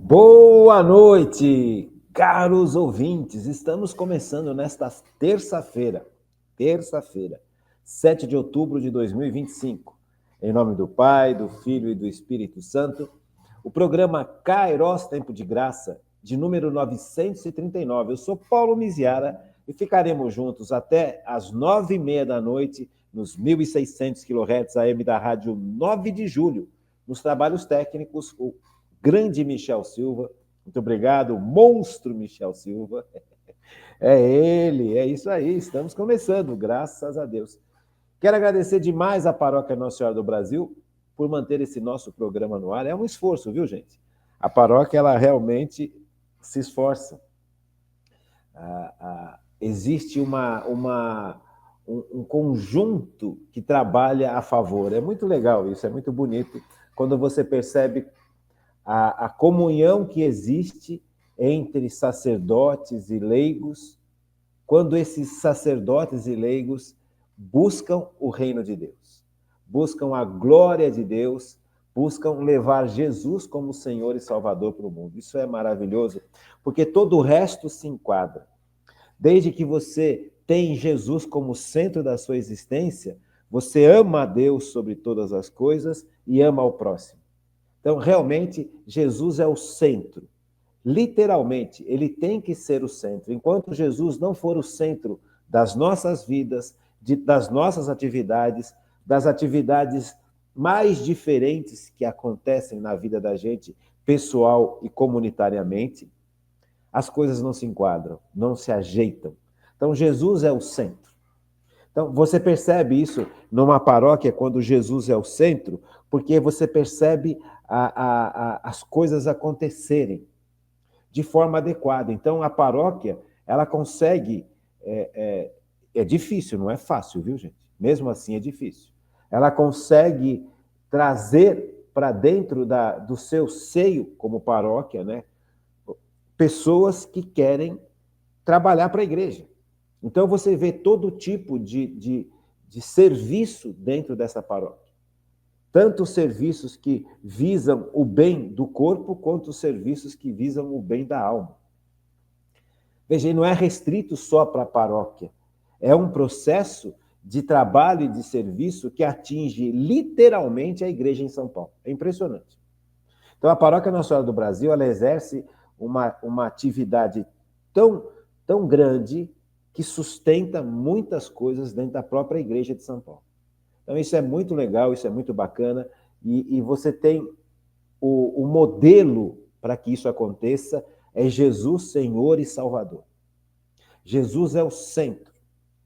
Boa noite, caros ouvintes. Estamos começando nesta terça-feira, 7 de outubro de 2025. Em nome do Pai, do Filho e do Espírito Santo, o programa Kairos Tempo de Graça, de número 939. Eu sou Paulo Miziara e ficaremos juntos até às 9h30 da noite, nos 1.600 kHz AM da Rádio 9 de Julho, nos trabalhos técnicos, o grande Michel Silva. Muito obrigado, o monstro Michel Silva. É ele, é isso aí, estamos começando, graças a Deus. Quero agradecer demais à Paróquia Nossa Senhora do Brasil por manter esse nosso programa no ar. É um esforço, viu, gente? A paróquia, ela realmente se esforça. Existe um conjunto que trabalha a favor. É muito legal isso, é muito bonito quando você percebe a comunhão que existe entre sacerdotes e leigos, quando esses sacerdotes e leigos buscam o reino de Deus, buscam a glória de Deus, buscam levar Jesus como Senhor e Salvador para o mundo. Isso é maravilhoso, porque todo o resto se enquadra. Desde que você tem Jesus como centro da sua existência, você ama a Deus sobre todas as coisas e ama ao próximo. Então, realmente, Jesus é o centro. Literalmente, ele tem que ser o centro. Enquanto Jesus não for o centro das nossas vidas, das nossas atividades, das atividades mais diferentes que acontecem na vida da gente, pessoal e comunitariamente, as coisas não se enquadram, não se ajeitam. Então, Jesus é o centro. Então, você percebe isso numa paróquia, quando Jesus é o centro, porque você percebe as coisas acontecerem de forma adequada. Então, a paróquia, ela consegue... É difícil, não é fácil, viu, gente? Mesmo assim, é difícil. Ela consegue trazer para dentro do seu seio, como paróquia, né, pessoas que querem trabalhar para a igreja. Então, você vê todo tipo de serviço dentro dessa paróquia. Tanto os serviços que visam o bem do corpo, quanto os serviços que visam o bem da alma. Veja, não é restrito só para a paróquia. É um processo de trabalho e de serviço que atinge literalmente a igreja em São Paulo. É impressionante. Então, a Paróquia Nossa Senhora do Brasil, ela exerce uma atividade tão grande que sustenta muitas coisas dentro da própria igreja de São Paulo. Então, isso é muito legal, isso é muito bacana, e você tem o modelo para que isso aconteça, é Jesus, Senhor e Salvador. Jesus é o centro.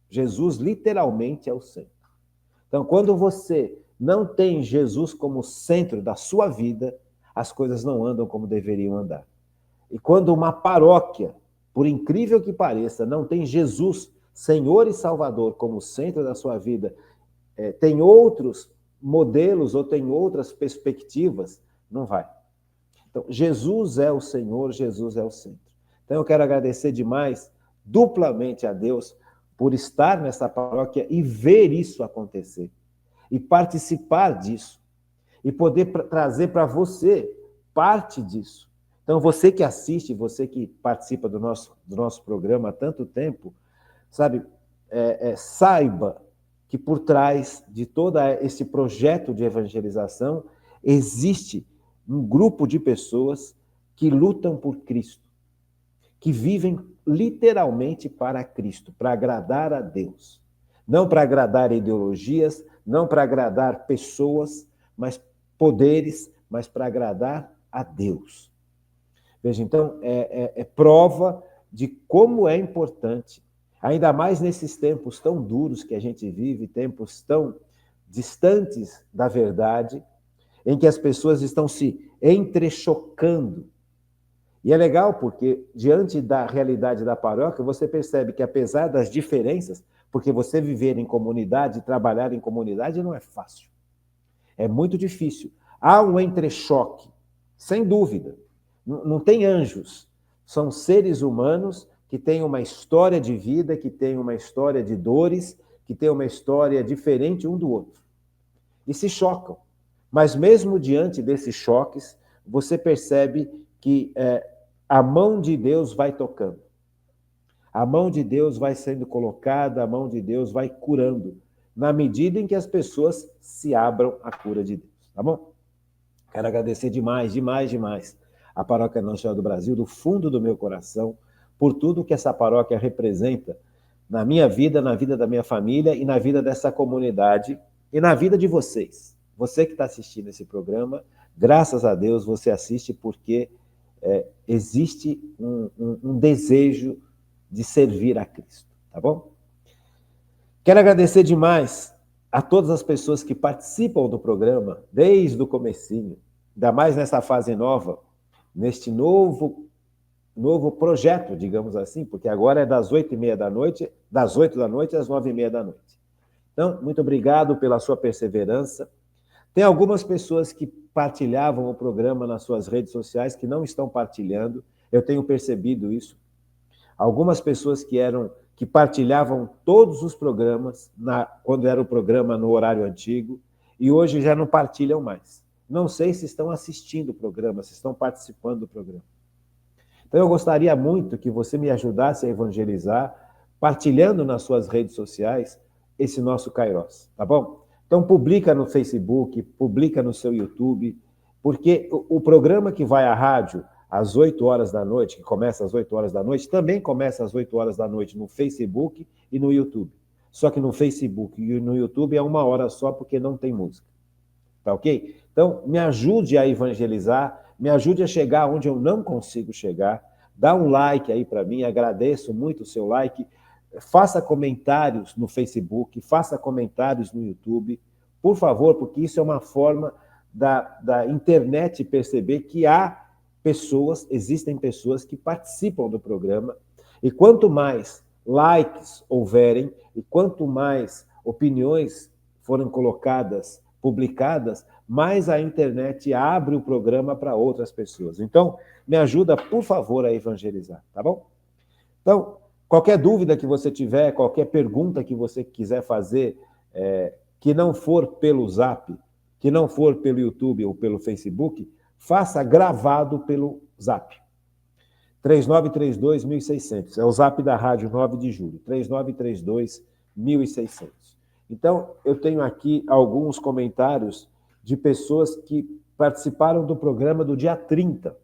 Jesus, literalmente, é o centro. Então, quando você não tem Jesus como centro da sua vida, as coisas não andam como deveriam andar. E quando uma paróquia, por incrível que pareça, não tem Jesus, Senhor e Salvador, como centro da sua vida, tem outros modelos ou tem outras perspectivas, não vai. Então, Jesus é o Senhor, Jesus é o centro. Então, eu quero agradecer demais, duplamente a Deus, por estar nessa paróquia e ver isso acontecer, e participar disso, e poder trazer para você parte disso. Então, você que assiste, você que participa do nosso programa há tanto tempo, sabe, saiba que por trás de todo esse projeto de evangelização existe um grupo de pessoas que lutam por Cristo, que vivem literalmente para Cristo, para agradar a Deus. Não para agradar ideologias, não para agradar pessoas, mas poderes, mas para agradar a Deus. Veja, então, é prova de como é importante, ainda mais nesses tempos tão duros que a gente vive, tempos tão distantes da verdade, em que as pessoas estão se entrechocando. E é legal porque, diante da realidade da paróquia, você percebe que, apesar das diferenças, porque você viver em comunidade, trabalhar em comunidade não é fácil. É muito difícil. Há um entrechoque, sem dúvida. Não tem anjos. São seres humanos que têm uma história de vida, que têm uma história de dores, que têm uma história diferente um do outro. E se chocam. Mas mesmo diante desses choques, você percebe que a mão de Deus vai tocando. A mão de Deus vai sendo colocada, a mão de Deus vai curando, na medida em que as pessoas se abram à cura de Deus, tá bom? Quero agradecer demais, demais, demais a Paróquia Nossa Senhora do Brasil, do fundo do meu coração, por tudo que essa paróquia representa na minha vida, na vida da minha família e na vida dessa comunidade e na vida de vocês. Você que está assistindo esse programa, graças a Deus você assiste porque existe um desejo de servir a Cristo, tá bom? Quero agradecer demais a todas as pessoas que participam do programa desde o comecinho, ainda mais nessa fase nova, neste novo projeto, digamos assim, porque agora é das 8h30 da noite, das 8 da noite às 9h30 da noite. Então, muito obrigado pela sua perseverança. Tem algumas pessoas que partilhavam o programa nas suas redes sociais que não estão partilhando, eu tenho percebido isso. Algumas pessoas que partilhavam todos os programas, quando era o programa no horário antigo, e hoje já não partilham mais. Não sei se estão assistindo o programa, se estão participando do programa. Então, eu gostaria muito que você me ajudasse a evangelizar, partilhando nas suas redes sociais esse nosso Kairos, tá bom? Então, publica no Facebook, publica no seu YouTube, porque o programa que vai à rádio às 8 horas da noite, que começa às 8 horas da noite, também começa às 8 horas da noite no Facebook e no YouTube. Só que no Facebook e no YouTube é 1 hora só, porque não tem música. Tá ok? Então, me ajude a evangelizar, me ajude a chegar onde eu não consigo chegar. Dá um like aí para mim, agradeço muito o seu like. Faça comentários no Facebook, faça comentários no YouTube, por favor, porque isso é uma forma da internet perceber que existem pessoas que participam do programa, e quanto mais likes houverem, e quanto mais opiniões forem colocadas, publicadas, mais a internet abre o programa para outras pessoas. Então, me ajuda, por favor, a evangelizar, tá bom? Então, qualquer dúvida que você tiver, qualquer pergunta que você quiser fazer, que não for pelo Zap, que não for pelo YouTube ou pelo Facebook, faça gravado pelo Zap. 3932-1600. É o Zap da Rádio 9 de Julho. 3932-1600. Então, eu tenho aqui alguns comentários de pessoas que participaram do programa do dia 30.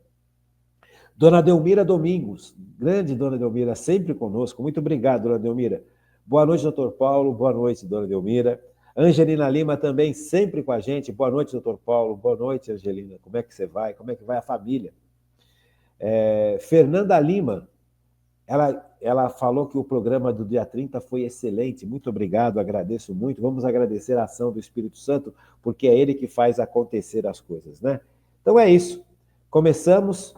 Dona Delmira Domingos, grande Dona Delmira, sempre conosco. Muito obrigado, Dona Delmira. Boa noite, doutor Paulo. Boa noite, Dona Delmira. Angelina Lima também sempre com a gente. Boa noite, doutor Paulo. Boa noite, Angelina. Como é que você vai? Como é que vai a família? Fernanda Lima, ela falou que o programa do dia 30 foi excelente. Muito obrigado, agradeço muito. Vamos agradecer a ação do Espírito Santo, porque é ele que faz acontecer as coisas, né? Então é isso. Começamos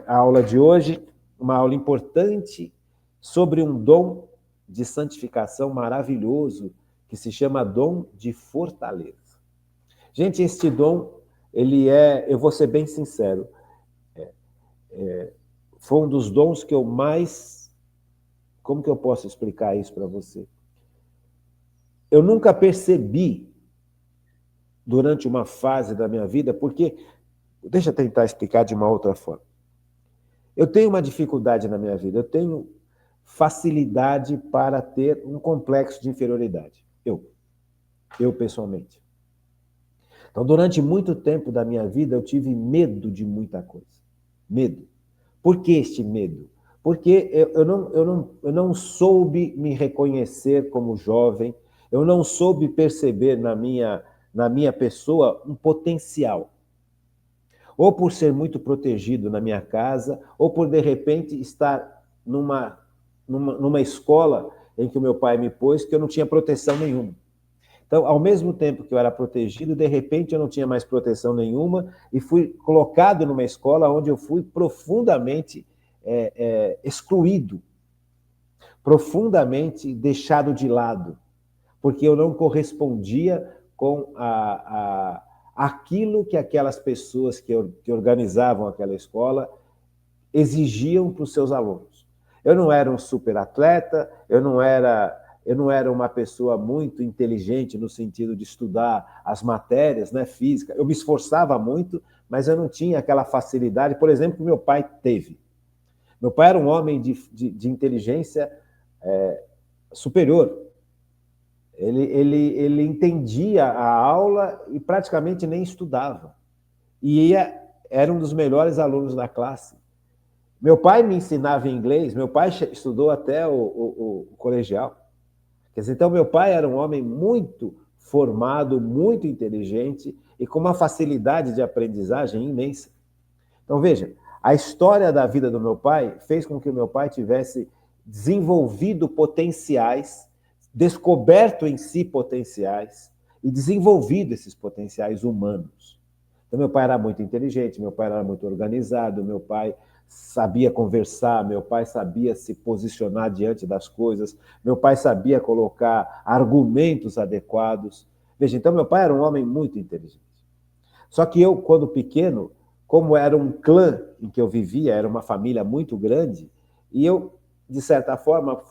a aula de hoje, uma aula importante sobre um dom de santificação maravilhoso que se chama dom de fortaleza. Gente, este dom, eu vou ser bem sincero, foi um dos dons que eu mais... Como que eu posso explicar isso para você? Eu nunca percebi, durante uma fase da minha vida, porque... Deixa eu tentar explicar de uma outra forma. Eu tenho uma dificuldade na minha vida, eu tenho facilidade para ter um complexo de inferioridade. Eu pessoalmente. Então, durante muito tempo da minha vida, eu tive medo de muita coisa. Medo. Por que este medo? Porque eu não soube me reconhecer como jovem, eu não soube perceber na minha pessoa um potencial. Ou por ser muito protegido na minha casa, ou por, de repente, estar numa escola em que o meu pai me pôs, que eu não tinha proteção nenhuma. Então, ao mesmo tempo que eu era protegido, de repente eu não tinha mais proteção nenhuma e fui colocado numa escola onde eu fui profundamente excluído, profundamente deixado de lado, porque eu não correspondia com aquilo que aquelas pessoas que organizavam aquela escola exigiam para os seus alunos. Eu não era um super atleta, eu não era uma pessoa muito inteligente no sentido de estudar as matérias, né, física. Eu me esforçava muito, mas eu não tinha aquela facilidade, por exemplo, que meu pai teve. Meu pai era um homem de inteligência superior. Ele entendia a aula e praticamente nem estudava. Era um dos melhores alunos da classe. Meu pai me ensinava inglês, meu pai estudou até o colegial. Quer dizer, então, meu pai era um homem muito formado, muito inteligente e com uma facilidade de aprendizagem imensa. Então, veja, a história da vida do meu pai fez com que o meu pai tivesse desenvolvido potenciais, descoberto em si potenciais e desenvolvido esses potenciais humanos. Então, meu pai era muito inteligente, meu pai era muito organizado, meu pai sabia conversar, meu pai sabia se posicionar diante das coisas, meu pai sabia colocar argumentos adequados. Veja, então meu pai era um homem muito inteligente. Só que eu, quando pequeno, como era um clã em que eu vivia, era uma família muito grande, e eu, de certa forma,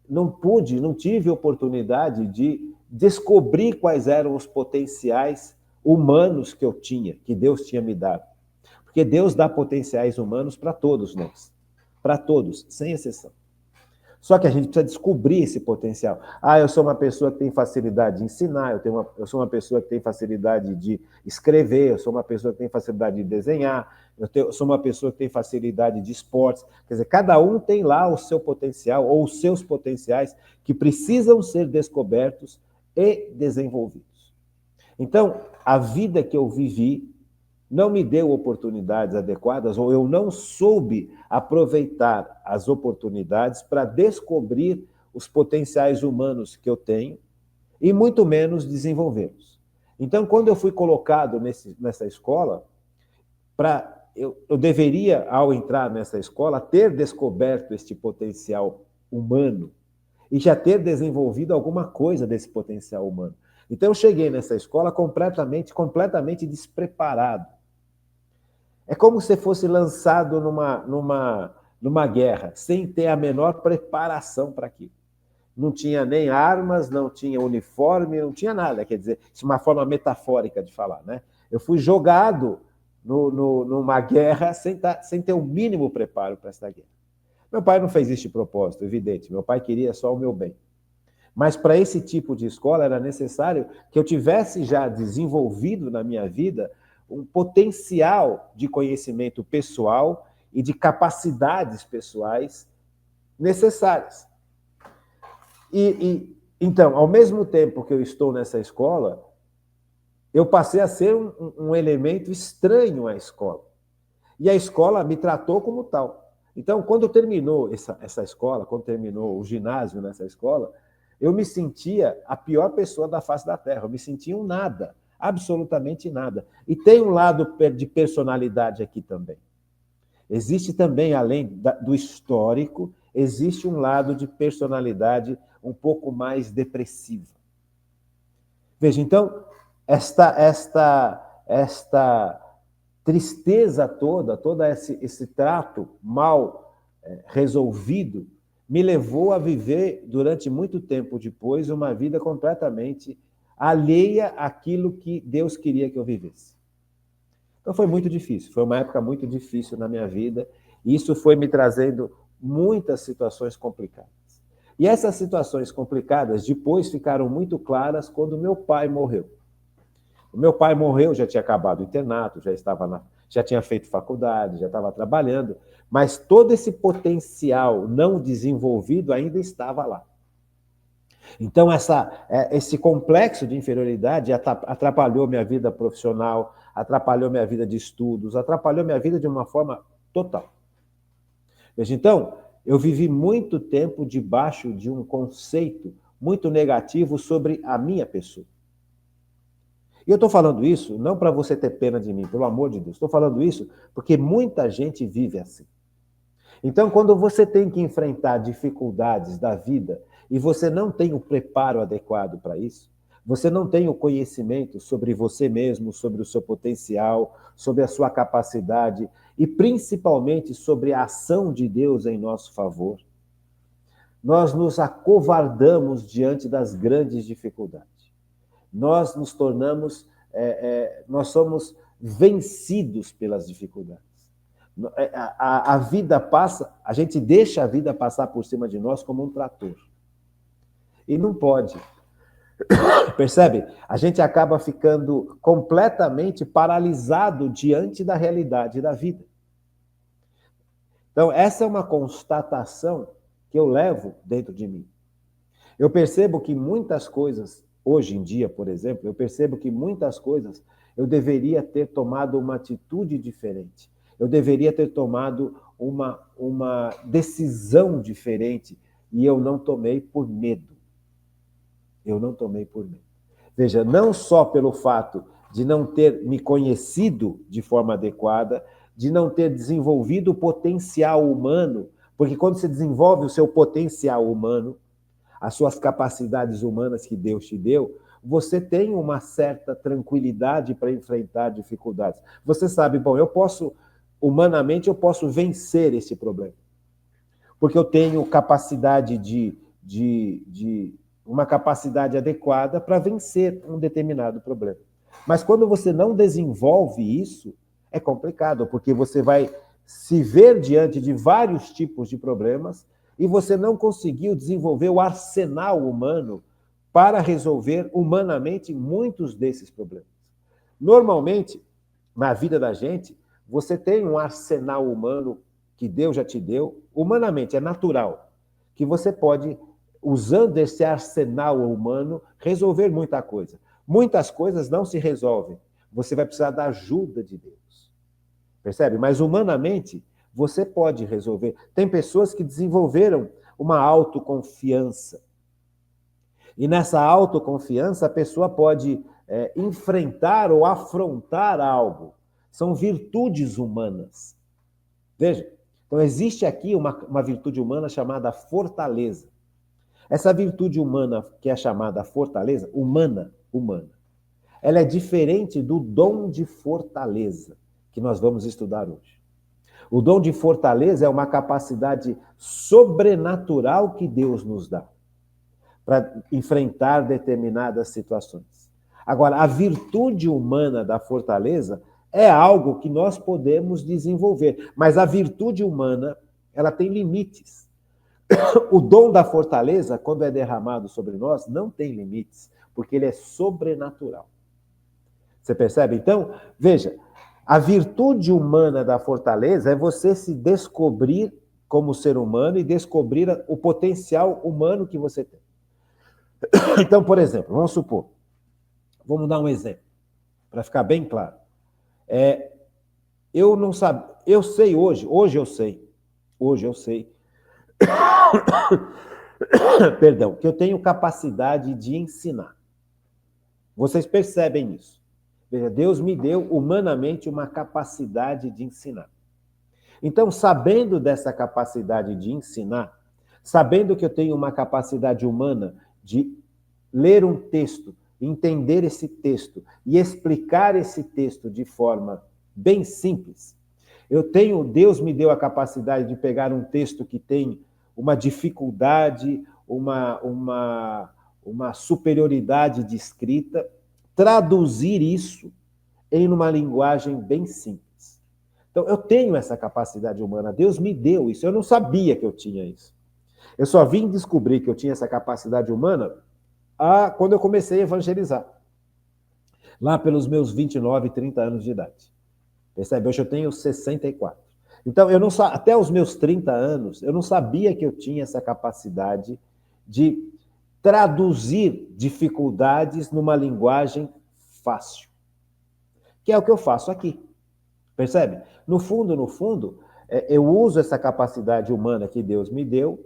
não tive oportunidade de descobrir quais eram os potenciais humanos que eu tinha, que Deus tinha me dado. Porque Deus dá potenciais humanos para todos nós. Para todos, sem exceção. Só que a gente precisa descobrir esse potencial. Eu sou uma pessoa que tem facilidade de ensinar, eu sou uma pessoa que tem facilidade de escrever, eu sou uma pessoa que tem facilidade de desenhar, eu sou uma pessoa que tem facilidade de esportes. Quer dizer, cada um tem lá o seu potencial ou os seus potenciais que precisam ser descobertos e desenvolvidos. Então, a vida que eu vivi não me deu oportunidades adequadas, ou eu não soube aproveitar as oportunidades para descobrir os potenciais humanos que eu tenho e muito menos desenvolvê-los. Então, quando eu fui colocado nessa escola, eu deveria, ao entrar nessa escola, ter descoberto este potencial humano e já ter desenvolvido alguma coisa desse potencial humano. Então, eu cheguei nessa escola completamente despreparado. É como se fosse lançado numa guerra, sem ter a menor preparação para aquilo. Não tinha nem armas, não tinha uniforme, não tinha nada. Quer dizer, isso é uma forma metafórica de falar, né? Eu fui jogado numa guerra sem ter o mínimo preparo para essa guerra. Meu pai não fez isso de propósito, evidente. Meu pai queria só o meu bem. Mas para esse tipo de escola era necessário que eu tivesse já desenvolvido na minha vida um potencial de conhecimento pessoal e de capacidades pessoais necessárias. Então, ao mesmo tempo que eu estou nessa escola, eu passei a ser um elemento estranho à escola. E a escola me tratou como tal. Então, quando terminou essa escola, quando terminou o ginásio nessa escola, eu me sentia a pior pessoa da face da Terra. Eu me sentia um nada, absolutamente nada. E tem um lado de personalidade aqui também. Existe também, além do histórico, existe um lado de personalidade um pouco mais depressiva. Veja, então, esta tristeza toda, todo esse trato mal resolvido, me levou a viver, durante muito tempo depois, uma vida completamente alheia àquilo que Deus queria que eu vivesse. Então foi muito difícil, foi uma época muito difícil na minha vida, e isso foi me trazendo muitas situações complicadas. E essas situações complicadas depois ficaram muito claras quando meu pai morreu. O meu pai morreu, já tinha acabado o internato, já tinha feito faculdade, já estava trabalhando, mas todo esse potencial não desenvolvido ainda estava lá. Então, esse complexo de inferioridade atrapalhou minha vida profissional, atrapalhou minha vida de estudos, atrapalhou minha vida de uma forma total. Veja, então, eu vivi muito tempo debaixo de um conceito muito negativo sobre a minha pessoa. E eu estou falando isso não para você ter pena de mim, pelo amor de Deus. Estou falando isso porque muita gente vive assim. Então, quando você tem que enfrentar dificuldades da vida e você não tem o preparo adequado para isso, você não tem o conhecimento sobre você mesmo, sobre o seu potencial, sobre a sua capacidade e principalmente sobre a ação de Deus em nosso favor, nós nos acovardamos diante das grandes dificuldades. Nós nos tornamos, nós somos vencidos pelas dificuldades. A vida passa, a gente deixa a vida passar por cima de nós como um trator. E não pode. Percebe? A gente acaba ficando completamente paralisado diante da realidade da vida. Então, essa é uma constatação que eu levo dentro de mim. Eu percebo que muitas coisas, hoje em dia, por exemplo, eu percebo que muitas coisas eu deveria ter tomado uma atitude diferente. Eu deveria ter tomado uma decisão diferente e eu não tomei por medo. Eu não tomei por medo. Veja, não só pelo fato de não ter me conhecido de forma adequada, de não ter desenvolvido o potencial humano, porque quando você desenvolve o seu potencial humano, as suas capacidades humanas que Deus te deu, você tem uma certa tranquilidade para enfrentar dificuldades. Você sabe, bom, humanamente, eu posso vencer esse problema. Porque eu tenho capacidade uma capacidade adequada para vencer um determinado problema. Mas quando você não desenvolve isso, é complicado, porque você vai se ver diante de vários tipos de problemas e você não conseguiu desenvolver o arsenal humano para resolver humanamente muitos desses problemas. Normalmente, na vida da gente, você tem um arsenal humano que Deus já te deu, humanamente, é natural, que você pode, usando esse arsenal humano, resolver muita coisa. Muitas coisas não se resolvem. Você vai precisar da ajuda de Deus. Percebe? Mas humanamente, você pode resolver. Tem pessoas que desenvolveram uma autoconfiança. E nessa autoconfiança, a pessoa pode enfrentar ou afrontar algo. São virtudes humanas. Veja, então existe aqui uma virtude humana chamada fortaleza. Essa virtude humana, que é chamada fortaleza, humana, ela é diferente do dom de fortaleza, que nós vamos estudar hoje. O dom de fortaleza é uma capacidade sobrenatural que Deus nos dá para enfrentar determinadas situações. Agora, a virtude humana da fortaleza é algo que nós podemos desenvolver, mas a virtude humana, ela tem limites. O dom da fortaleza, quando é derramado sobre nós, não tem limites, porque ele é sobrenatural. Você percebe? Então, veja, a virtude humana da fortaleza é você se descobrir como ser humano e descobrir o potencial humano que você tem. Então, por exemplo, vamos dar um exemplo, para ficar bem claro. Eu não sabia, eu sei hoje eu sei, perdão, que eu tenho capacidade de ensinar. Vocês percebem isso? Veja, Deus me deu humanamente uma capacidade de ensinar. Então, sabendo dessa capacidade de ensinar, sabendo que eu tenho uma capacidade humana de ler um texto, entender esse texto e explicar esse texto de forma bem simples, Deus me deu a capacidade de pegar um texto que tem uma dificuldade, uma superioridade de escrita, traduzir isso em uma linguagem bem simples. Então, eu tenho essa capacidade humana, Deus me deu isso, eu não sabia que eu tinha isso. Eu só vim descobrir que eu tinha essa capacidade humana quando eu comecei a evangelizar, lá pelos meus 29, 30 anos de idade. Percebe? Hoje eu tenho 64. Então, até os meus 30 anos, eu não sabia que eu tinha essa capacidade de traduzir dificuldades numa linguagem fácil, que é o que eu faço aqui. Percebe? No fundo, eu uso essa capacidade humana que Deus me deu,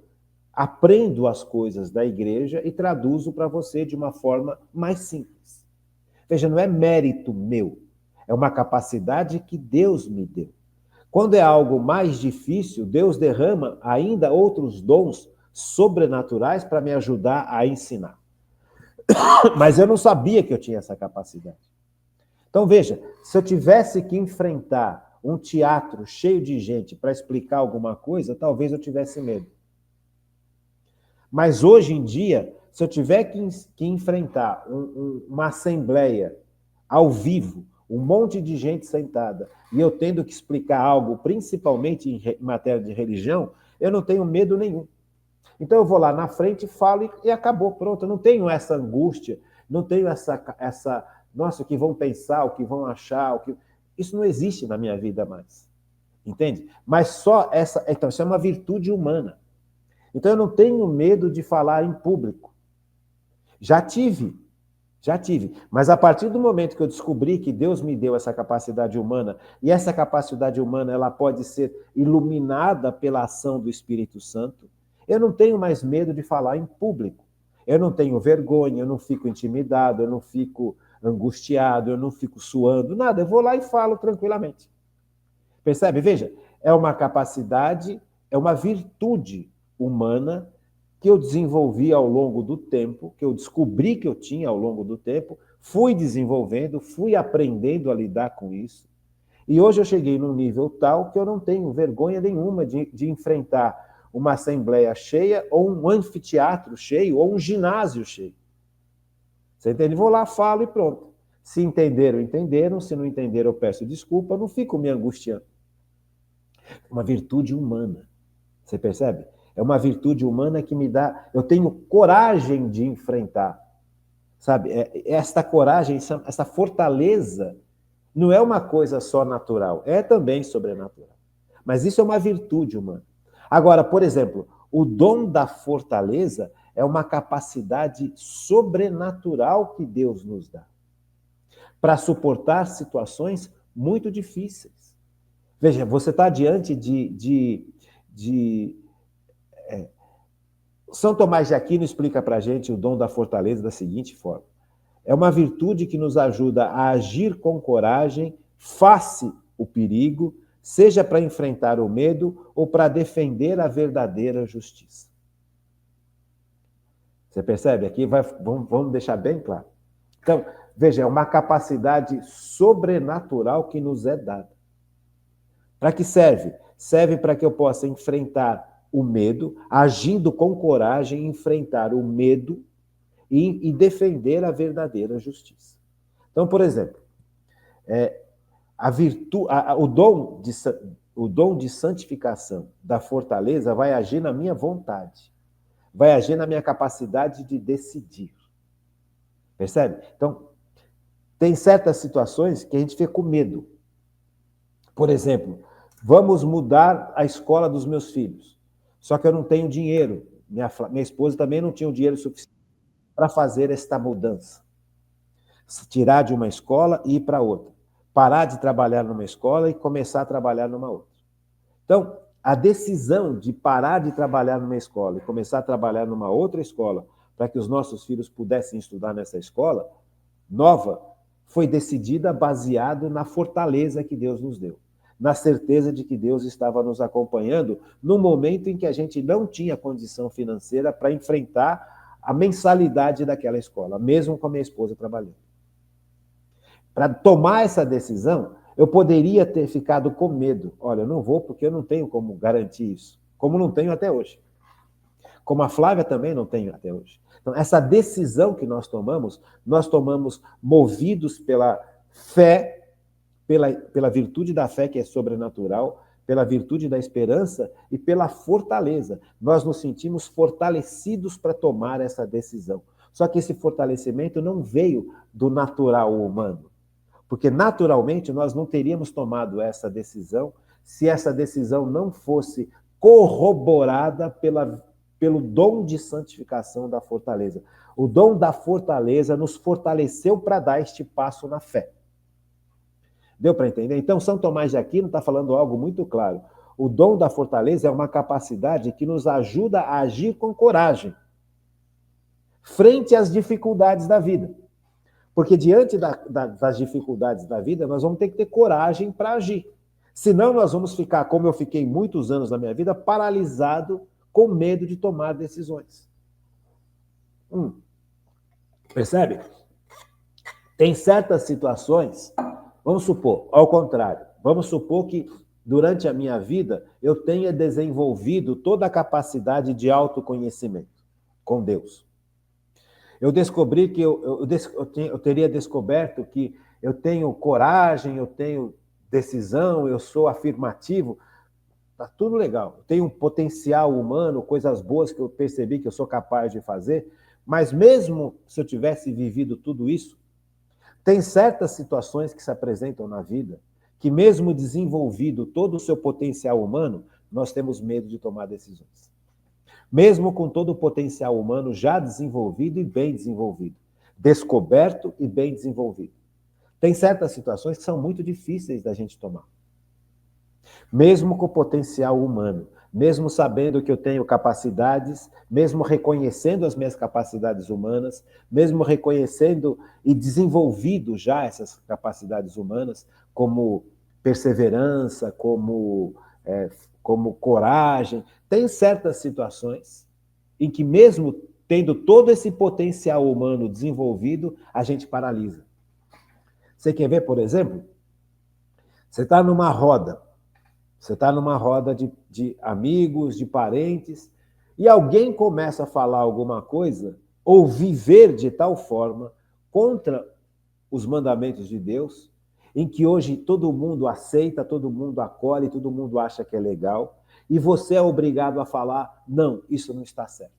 aprendo as coisas da igreja e traduzo para você de uma forma mais simples. Veja, não é mérito meu, é uma capacidade que Deus me deu. Quando é algo mais difícil, Deus derrama ainda outros dons sobrenaturais para me ajudar a ensinar. Mas eu não sabia que eu tinha essa capacidade. Então, veja, se eu tivesse que enfrentar um teatro cheio de gente para explicar alguma coisa, talvez eu tivesse medo. Mas hoje em dia, se eu tiver que enfrentar uma assembleia ao vivo, um monte de gente sentada, e eu tendo que explicar algo, principalmente em matéria de religião, eu não tenho medo nenhum. Então eu vou lá na frente, falo e acabou, pronto. Eu não tenho essa angústia, não tenho essa nossa, o que vão pensar, o que vão achar, isso não existe na minha vida mais. Entende? Mas só essa, então isso é uma virtude humana. Então eu não tenho medo de falar em público. Já tive, mas a partir do momento que eu descobri que Deus me deu essa capacidade humana, e essa capacidade humana ela pode ser iluminada pela ação do Espírito Santo, eu não tenho mais medo de falar em público. Eu não tenho vergonha, eu não fico intimidado, eu não fico angustiado, eu não fico suando, nada. Eu vou lá e falo tranquilamente. Percebe? Veja, é uma capacidade, é uma virtude humana que eu desenvolvi ao longo do tempo, que eu descobri que eu tinha ao longo do tempo, fui desenvolvendo, fui aprendendo a lidar com isso. E hoje eu cheguei num nível tal que eu não tenho vergonha nenhuma de enfrentar uma assembleia cheia, ou um anfiteatro cheio, ou um ginásio cheio. Você entende? Vou lá, falo e pronto. Se entenderam, entenderam. Se não entenderam, eu peço desculpa. Não fico me angustiando. Uma virtude humana. Você percebe? É uma virtude humana que me dá... Eu tenho coragem de enfrentar. Sabe? Esta coragem, essa fortaleza, não é uma coisa só natural. É também sobrenatural. Mas isso é uma virtude humana. Agora, por exemplo, o dom da fortaleza é uma capacidade sobrenatural que Deus nos dá para suportar situações muito difíceis. Veja, você está diante São Tomás de Aquino explica para a gente o dom da fortaleza da seguinte forma. É uma virtude que nos ajuda a agir com coragem, face o perigo, seja para enfrentar o medo ou para defender a verdadeira justiça. Você percebe? Aqui vamos deixar bem claro. Então, veja, é uma capacidade sobrenatural que nos é dada. Para que serve? Serve para que eu possa enfrentar o medo, agindo com coragem, enfrentar o medo e defender a verdadeira justiça. Então, por exemplo, o dom de santificação da fortaleza vai agir na minha vontade, vai agir na minha capacidade de decidir. Percebe? Então, tem certas situações que a gente fica com medo. Por exemplo, vamos mudar a escola dos meus filhos, só que eu não tenho dinheiro. Minha esposa também não tinha o dinheiro suficiente para fazer esta mudança. Tirar de uma escola e ir para outra. Parar de trabalhar numa escola e começar a trabalhar numa outra. Então, a decisão de parar de trabalhar numa escola e começar a trabalhar numa outra escola para que os nossos filhos pudessem estudar nessa escola nova foi decidida baseado na fortaleza que Deus nos deu, na certeza de que Deus estava nos acompanhando no momento em que a gente não tinha condição financeira para enfrentar a mensalidade daquela escola, mesmo com a minha esposa trabalhando. Para tomar essa decisão, eu poderia ter ficado com medo. Olha, eu não vou porque eu não tenho como garantir isso. Como não tenho até hoje. Como a Flávia também não tem até hoje. Então, essa decisão que nós tomamos movidos pela fé, pela virtude da fé que é sobrenatural, pela virtude da esperança e pela fortaleza. Nós nos sentimos fortalecidos para tomar essa decisão. Só que esse fortalecimento não veio do natural humano. Porque, naturalmente, nós não teríamos tomado essa decisão se essa decisão não fosse corroborada pelo dom de santificação da fortaleza. O dom da fortaleza nos fortaleceu para dar este passo na fé. Deu para entender? Então, São Tomás de Aquino está falando algo muito claro. O dom da fortaleza é uma capacidade que nos ajuda a agir com coragem frente às dificuldades da vida. Porque diante das dificuldades da vida, nós vamos ter que ter coragem para agir. Senão nós vamos ficar, como eu fiquei muitos anos na minha vida, paralisado com medo de tomar decisões. Percebe? Tem certas situações, vamos supor, ao contrário, vamos supor que durante a minha vida eu tenha desenvolvido toda a capacidade de autoconhecimento com Deus. Eu descobri que eu teria descoberto que eu tenho coragem, eu tenho decisão, eu sou afirmativo. Tá tudo legal. Eu tenho um potencial humano, coisas boas que eu percebi que eu sou capaz de fazer, mas mesmo se eu tivesse vivido tudo isso, tem certas situações que se apresentam na vida que, mesmo desenvolvido todo o seu potencial humano, nós temos medo de tomar decisões. Mesmo com todo o potencial humano já desenvolvido e bem desenvolvido, descoberto e bem desenvolvido. Tem certas situações que são muito difíceis da gente tomar. Mesmo com o potencial humano, mesmo sabendo que eu tenho capacidades, mesmo reconhecendo as minhas capacidades humanas, mesmo reconhecendo e desenvolvido já essas capacidades humanas, como perseverança, como coragem, tem certas situações em que, mesmo tendo todo esse potencial humano desenvolvido, a gente paralisa. Você quer ver, por exemplo? Você está numa roda, de amigos, de parentes, e alguém começa a falar alguma coisa ou viver de tal forma contra os mandamentos de Deus, em que hoje todo mundo aceita, todo mundo acolhe, todo mundo acha que é legal, e você é obrigado a falar, não, isso não está certo.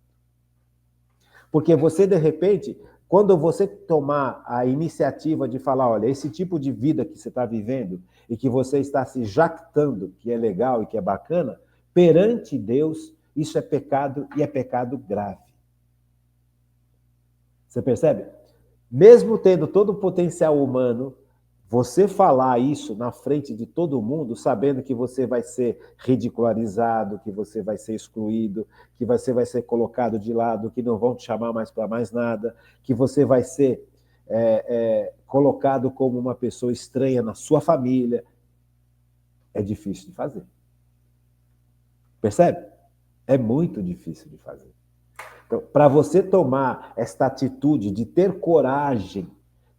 Porque você, de repente, quando você tomar a iniciativa de falar, olha, esse tipo de vida que você está vivendo e que você está se jactando que é legal e que é bacana, perante Deus, isso é pecado e é pecado grave. Você percebe? Mesmo tendo todo o potencial humano, você falar isso na frente de todo mundo, sabendo que você vai ser ridicularizado, que você vai ser excluído, que você vai ser colocado de lado, que não vão te chamar mais para mais nada, que você vai ser colocado como uma pessoa estranha na sua família, é difícil de fazer. Percebe? É muito difícil de fazer. Então, para você tomar esta atitude de ter coragem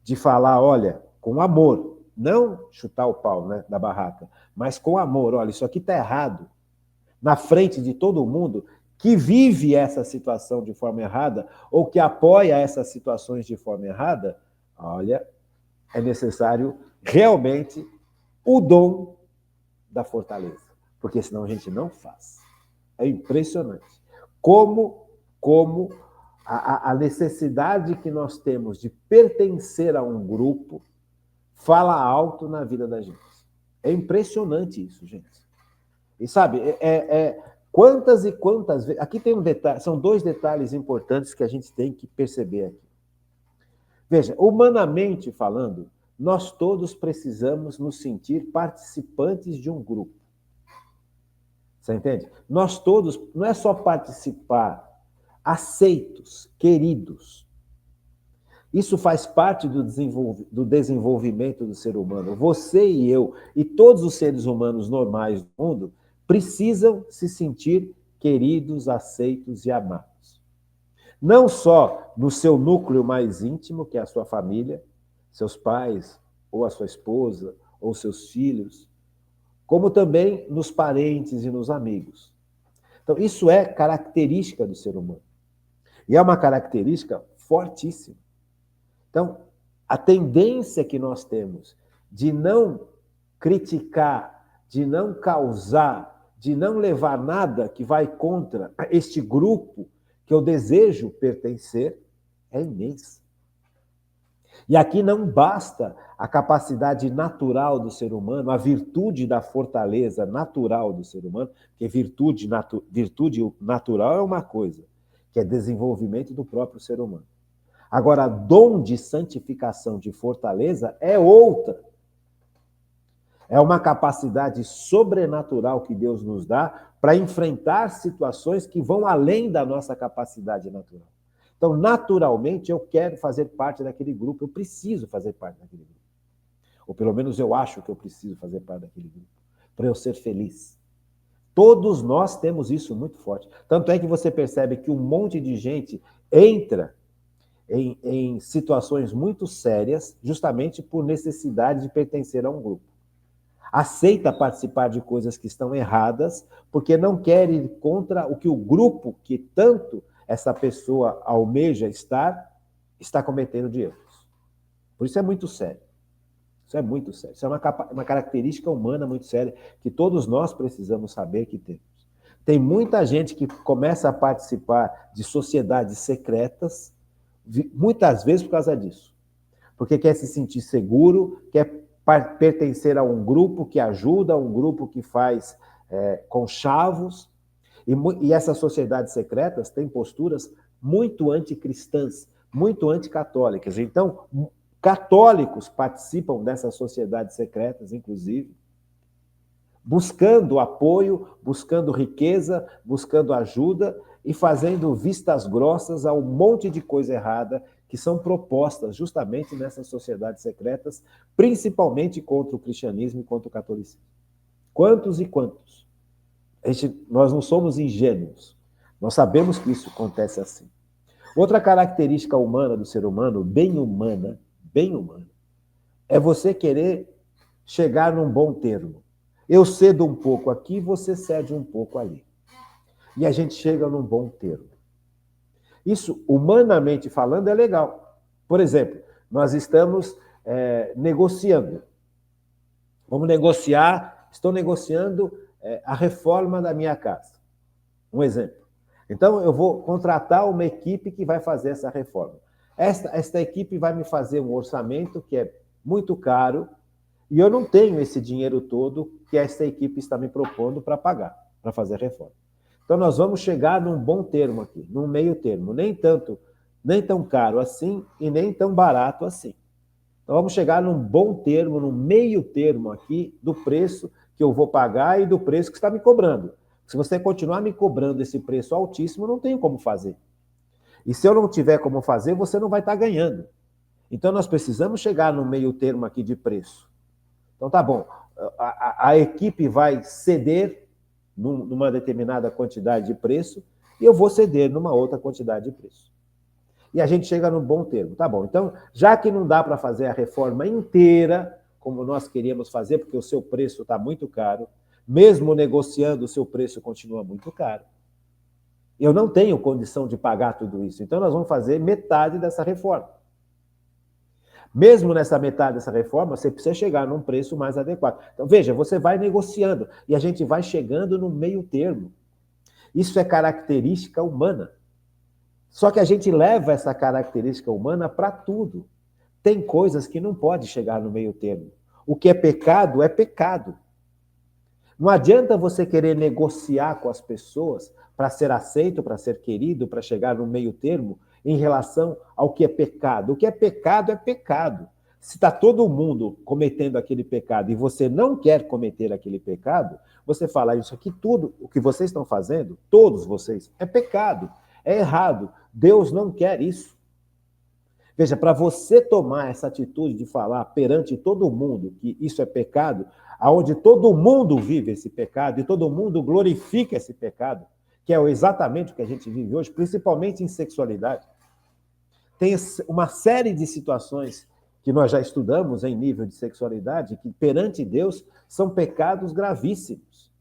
de falar, olha, com amor, não chutar o pau, né, da barraca, mas com amor, olha, isso aqui está errado, na frente de todo mundo que vive essa situação de forma errada ou que apoia essas situações de forma errada, olha, é necessário realmente o dom da fortaleza, porque senão a gente não faz. É impressionante. Como a necessidade que nós temos de pertencer a um grupo fala alto na vida da gente. É impressionante isso, gente. E sabe, quantas e quantas vezes... Aqui tem um detalhe, são dois detalhes importantes que a gente tem que perceber aqui. Veja, humanamente falando, nós todos precisamos nos sentir participantes de um grupo. Você entende? Nós todos, não é só participar, aceitos, queridos. Isso faz parte do desenvolvimento do ser humano. Você e eu, e todos os seres humanos normais do mundo, precisam se sentir queridos, aceitos e amados. Não só no seu núcleo mais íntimo, que é a sua família, seus pais, ou a sua esposa, ou seus filhos, como também nos parentes e nos amigos. Então, isso é característica do ser humano. E é uma característica fortíssima. Então, a tendência que nós temos de não criticar, de não causar, de não levar nada que vai contra este grupo que eu desejo pertencer é imensa. E aqui não basta a capacidade natural do ser humano, a virtude da fortaleza natural do ser humano, porque virtude natural é uma coisa, que é desenvolvimento do próprio ser humano. Agora, dom de santificação, de fortaleza, é outra. É uma capacidade sobrenatural que Deus nos dá para enfrentar situações que vão além da nossa capacidade natural. Então, naturalmente, eu quero fazer parte daquele grupo, eu preciso fazer parte daquele grupo. Ou pelo menos eu acho que eu preciso fazer parte daquele grupo, para eu ser feliz. Todos nós temos isso muito forte. Tanto é que você percebe que um monte de gente entra em situações muito sérias, justamente por necessidade de pertencer a um grupo. Aceita participar de coisas que estão erradas, porque não quer ir contra o que o grupo que tanto essa pessoa almeja estar, está cometendo de erros. Por isso é muito sério. Isso é muito sério. Isso é uma característica humana muito séria que todos nós precisamos saber que temos. Tem muita gente que começa a participar de sociedades secretas, muitas vezes por causa disso. Porque quer se sentir seguro, quer pertencer a um grupo que ajuda, a um grupo que faz conchavos. E essas sociedades secretas têm posturas muito anticristãs, muito anticatólicas. Então, católicos participam dessas sociedades secretas, inclusive, buscando apoio, buscando riqueza, buscando ajuda e fazendo vistas grossas a um monte de coisa errada que são propostas justamente nessas sociedades secretas, principalmente contra o cristianismo e contra o catolicismo. Quantos e quantos? Nós não somos ingênuos. Nós sabemos que isso acontece assim. Outra característica humana do ser humano, bem humana, é você querer chegar num bom termo. Eu cedo um pouco aqui, você cede um pouco ali. E a gente chega num bom termo. Isso, humanamente falando, é legal. Por exemplo, nós estamos negociando. Vamos negociar, estou negociando a reforma da minha casa. Um exemplo. Então, eu vou contratar uma equipe que vai fazer essa reforma. Esta equipe vai me fazer um orçamento que é muito caro e eu não tenho esse dinheiro todo que esta equipe está me propondo para pagar, para fazer a reforma. Então, nós vamos chegar num bom termo aqui, num meio termo. Nem tão caro assim e nem tão barato assim. Então, vamos chegar num bom termo, num meio termo aqui do preço que eu vou pagar e do preço que está me cobrando. Se você continuar me cobrando esse preço altíssimo, eu não tenho como fazer. E se eu não tiver como fazer, você não vai estar ganhando. Então, nós precisamos chegar no meio termo aqui de preço. Então, tá bom. A equipe vai ceder numa determinada quantidade de preço e eu vou ceder numa outra quantidade de preço. E a gente chega num bom termo. Tá bom. Então, já que não dá para fazer a reforma inteira, como nós queríamos fazer, porque o seu preço está muito caro, mesmo negociando, o seu preço continua muito caro. Eu não tenho condição de pagar tudo isso. Então, nós vamos fazer metade dessa reforma. Mesmo nessa metade dessa reforma, você precisa chegar num preço mais adequado. Então, veja, você vai negociando e a gente vai chegando no meio termo. Isso é característica humana. Só que a gente leva essa característica humana para tudo. Tem coisas que não pode chegar no meio termo. O que é pecado é pecado. Não adianta você querer negociar com as pessoas para ser aceito, para ser querido, para chegar no meio termo em relação ao que é pecado. O que é pecado é pecado. Se está todo mundo cometendo aquele pecado e você não quer cometer aquele pecado, você fala isso aqui tudo, o que vocês estão fazendo, todos vocês, é pecado, é errado. Deus não quer isso. Veja, para você tomar essa atitude de falar perante todo mundo que isso é pecado, aonde todo mundo vive esse pecado e todo mundo glorifica esse pecado, que é exatamente o que a gente vive hoje, principalmente em sexualidade. Tem uma série de situações que nós já estudamos em nível de sexualidade, que perante Deus são pecados gravíssimos.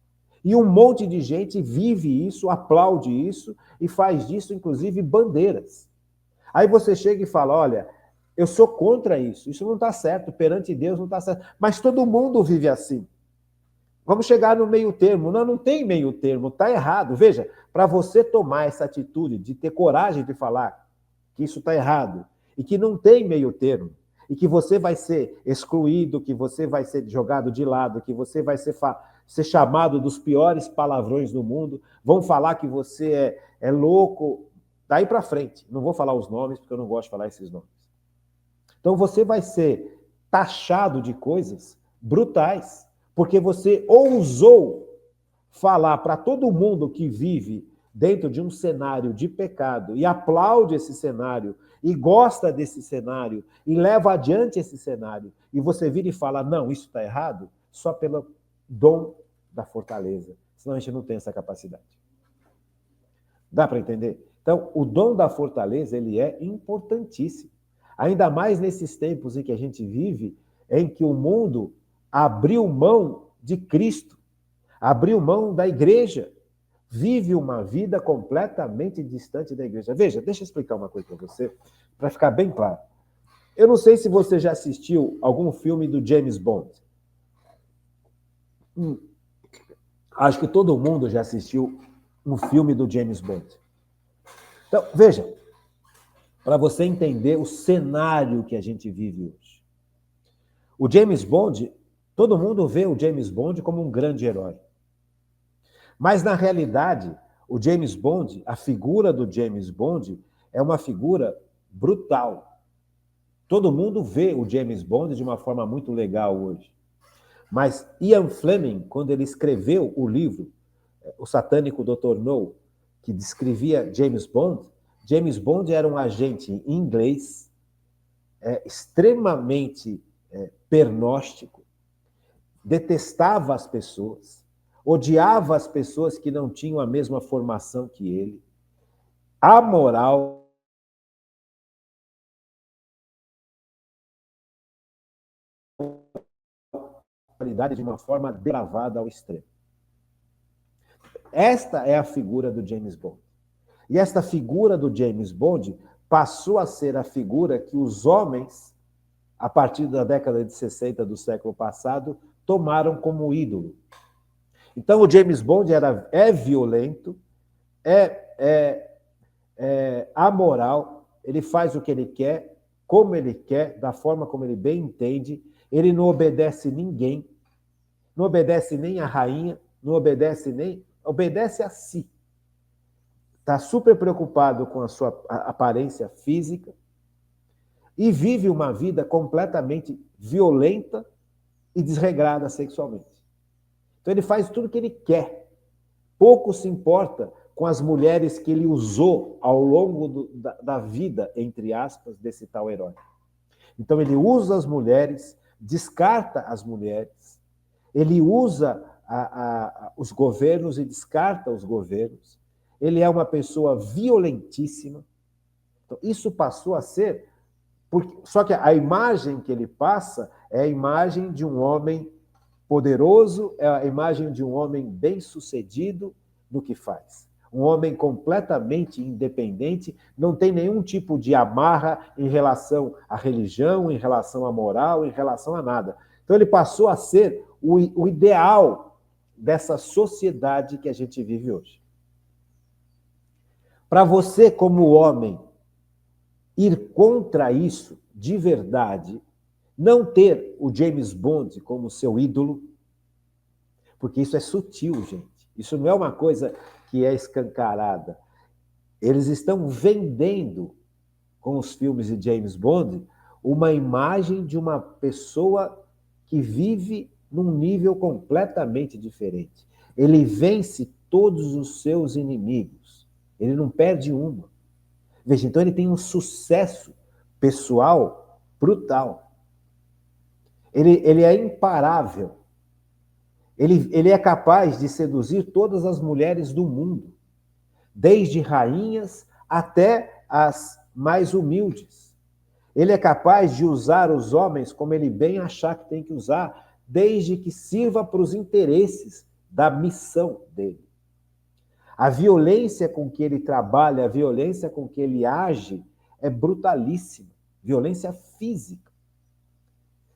E um monte de gente vive isso, aplaude isso e faz disso, inclusive, bandeiras. Aí você chega e fala, olha, eu sou contra isso não está certo, perante Deus não está certo, mas todo mundo vive assim. Vamos chegar no meio termo. Não tem meio termo, está errado. Veja, para você tomar essa atitude de ter coragem de falar que isso está errado e que não tem meio termo, e que você vai ser excluído, que você vai ser jogado de lado, que você vai ser chamado dos piores palavrões do mundo, vão falar que você é louco, daí para frente. Não vou falar os nomes, porque eu não gosto de falar esses nomes. Então você vai ser taxado de coisas brutais, porque você ousou falar para todo mundo que vive dentro de um cenário de pecado e aplaude esse cenário e gosta desse cenário e leva adiante esse cenário, e você vira e fala, não, isso está errado, só pelo dom da fortaleza. Senão a gente não tem essa capacidade. Dá para entender? Então, o dom da fortaleza, ele é importantíssimo. Ainda mais nesses tempos em que a gente vive, em que o mundo abriu mão de Cristo, abriu mão da igreja, vive uma vida completamente distante da igreja. Veja, deixa eu explicar uma coisa para você, para ficar bem claro. Eu não sei se você já assistiu algum filme do James Bond. Acho que todo mundo já assistiu um filme do James Bond. Então, veja, para você entender o cenário que a gente vive hoje. O James Bond, todo mundo vê o James Bond como um grande herói. Mas, na realidade, o James Bond, a figura do James Bond, é uma figura brutal. Todo mundo vê o James Bond de uma forma muito legal hoje. Mas Ian Fleming, quando ele escreveu o livro O Satânico Dr. No, que descrevia James Bond era um agente inglês extremamente pernóstico, detestava as pessoas, odiava as pessoas que não tinham a mesma formação que ele, amoral, de uma forma depravada ao extremo. Esta é a figura do James Bond. E esta figura do James Bond passou a ser a figura que os homens, a partir da década de 60 do século passado, tomaram como ídolo. Então, o James Bond é violento, é amoral, ele faz o que ele quer, como ele quer, da forma como ele bem entende, ele não obedece ninguém, não obedece nem a rainha, não obedece a si. Está super preocupado com a sua aparência física e vive uma vida completamente violenta e desregrada sexualmente. Então ele faz tudo o que ele quer. Pouco se importa com as mulheres que ele usou ao longo da vida, entre aspas, desse tal herói. Então ele usa as mulheres, descarta as mulheres, ele usa os governos e descarta os governos. Ele é uma pessoa violentíssima. Então, isso passou a ser... Só que a imagem que ele passa é a imagem de um homem poderoso, é a imagem de um homem bem-sucedido no que faz. Um homem completamente independente, não tem nenhum tipo de amarra em relação à religião, em relação à moral, em relação a nada. Então ele passou a ser o ideal dessa sociedade que a gente vive hoje. Para você, como homem, ir contra isso de verdade, não ter o James Bond como seu ídolo, porque isso é sutil, gente. Isso não é uma coisa que é escancarada. Eles estão vendendo, com os filmes de James Bond, uma imagem de uma pessoa que vive num nível completamente diferente. Ele vence todos os seus inimigos. Ele não perde uma. Veja, então ele tem um sucesso pessoal brutal. Ele é imparável. Ele é capaz de seduzir todas as mulheres do mundo, desde rainhas até as mais humildes. Ele é capaz de usar os homens como ele bem achar que tem que usar, desde que sirva para os interesses da missão dele. A violência com que ele trabalha, a violência com que ele age é brutalíssima. Violência física.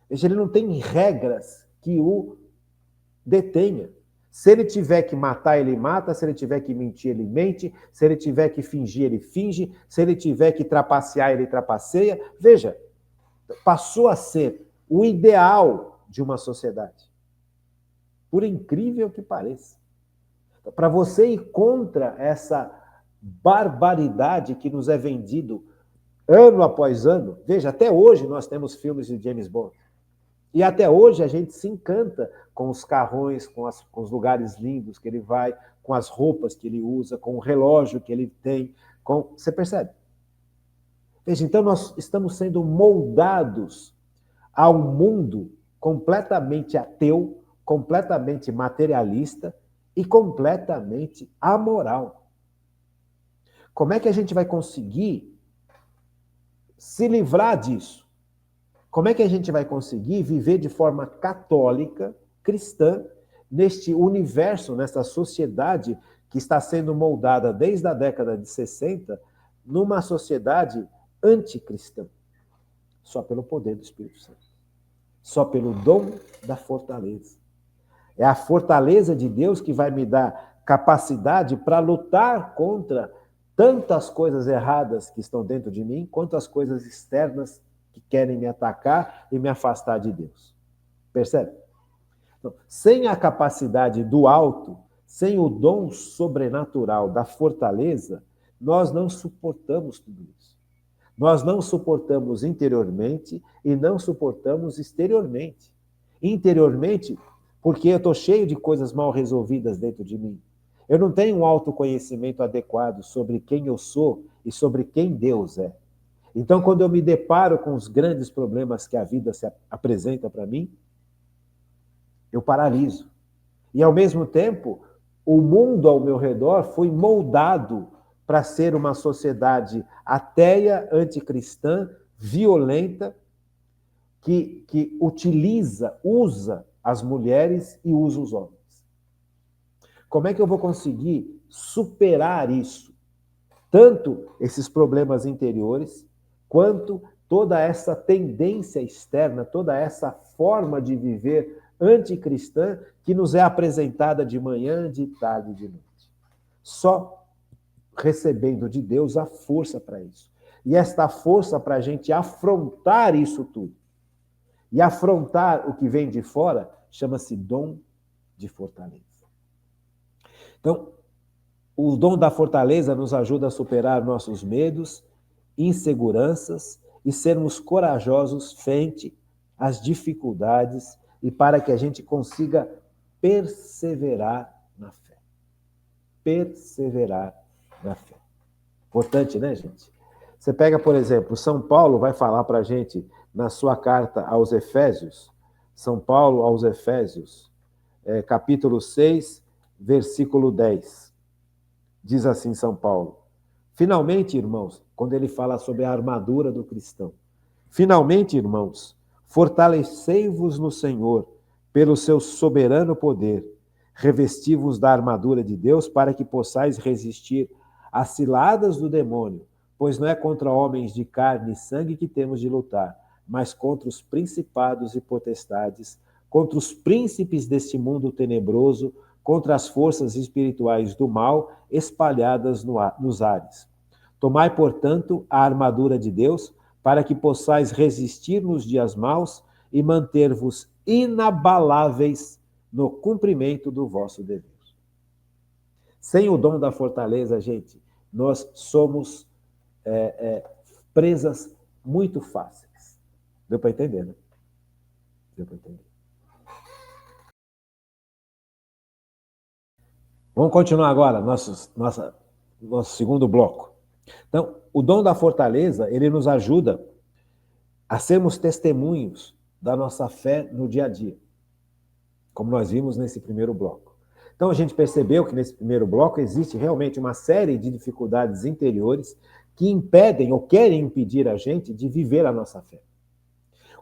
Veja, ele não tem regras que o detenha. Se ele tiver que matar, ele mata. Se ele tiver que mentir, ele mente. Se ele tiver que fingir, ele finge. Se ele tiver que trapacear, ele trapaceia. Veja, passou a ser o ideal de uma sociedade. Por incrível que pareça. Para você ir contra essa barbaridade que nos é vendido ano após ano, veja, até hoje nós temos filmes de James Bond. E até hoje a gente se encanta com os carrões, com os lugares lindos que ele vai, com as roupas que ele usa, com o relógio que ele tem. Você percebe? Veja, então nós estamos sendo moldados a um mundo completamente ateu, completamente materialista e completamente amoral. Como é que a gente vai conseguir se livrar disso? Como é que a gente vai conseguir viver de forma católica, cristã, neste universo, nessa sociedade que está sendo moldada desde a década de 60, numa sociedade anticristã? Só pelo poder do Espírito Santo. Só pelo dom da fortaleza. É a fortaleza de Deus que vai me dar capacidade para lutar contra tantas coisas erradas que estão dentro de mim, quanto as coisas externas que querem me atacar e me afastar de Deus. Percebe? Então, sem a capacidade do alto, sem o dom sobrenatural da fortaleza, nós não suportamos tudo isso. Nós não suportamos interiormente e não suportamos exteriormente. Interiormente, porque eu estou cheio de coisas mal resolvidas dentro de mim. Eu não tenho um autoconhecimento adequado sobre quem eu sou e sobre quem Deus é. Então, quando eu me deparo com os grandes problemas que a vida se apresenta para mim, eu paraliso. E, ao mesmo tempo, o mundo ao meu redor foi moldado para ser uma sociedade ateia, anticristã, violenta, que usa as mulheres e usa os homens. Como é que eu vou conseguir superar isso? Tanto esses problemas interiores, quanto toda essa tendência externa, toda essa forma de viver anticristã que nos é apresentada de manhã, de tarde e de noite. Só recebendo de Deus a força para isso. E esta força para a gente afrontar isso tudo. E afrontar o que vem de fora chama-se dom de fortaleza. Então, o dom da fortaleza nos ajuda a superar nossos medos, inseguranças e sermos corajosos frente às dificuldades e para que a gente consiga perseverar na fé. Perseverar na fé. Importante, né, gente? Você pega, por exemplo, São Paulo vai falar para a gente na sua carta aos Efésios, São Paulo aos Efésios, capítulo 6, versículo 10. Diz assim São Paulo: finalmente, irmãos, quando ele fala sobre a armadura do cristão, finalmente, irmãos, fortalecei-vos no Senhor pelo seu soberano poder, revesti-vos da armadura de Deus para que possais resistir às ciladas do demônio, pois não é contra homens de carne e sangue que temos de lutar, mas contra os principados e potestades, contra os príncipes deste mundo tenebroso, contra as forças espirituais do mal espalhadas nos ares. Tomai, portanto, a armadura de Deus, para que possais resistir nos dias maus e manter-vos inabaláveis no cumprimento do vosso dever. Sem o dom da fortaleza, gente, nós somos presas muito fáceis. Deu para entender, né? Deu para entender. Vamos continuar agora nosso segundo bloco. Então, o dom da fortaleza, ele nos ajuda a sermos testemunhos da nossa fé no dia a dia, como nós vimos nesse primeiro bloco. Então, a gente percebeu que nesse primeiro bloco existe realmente uma série de dificuldades interiores que impedem ou querem impedir a gente de viver a nossa fé.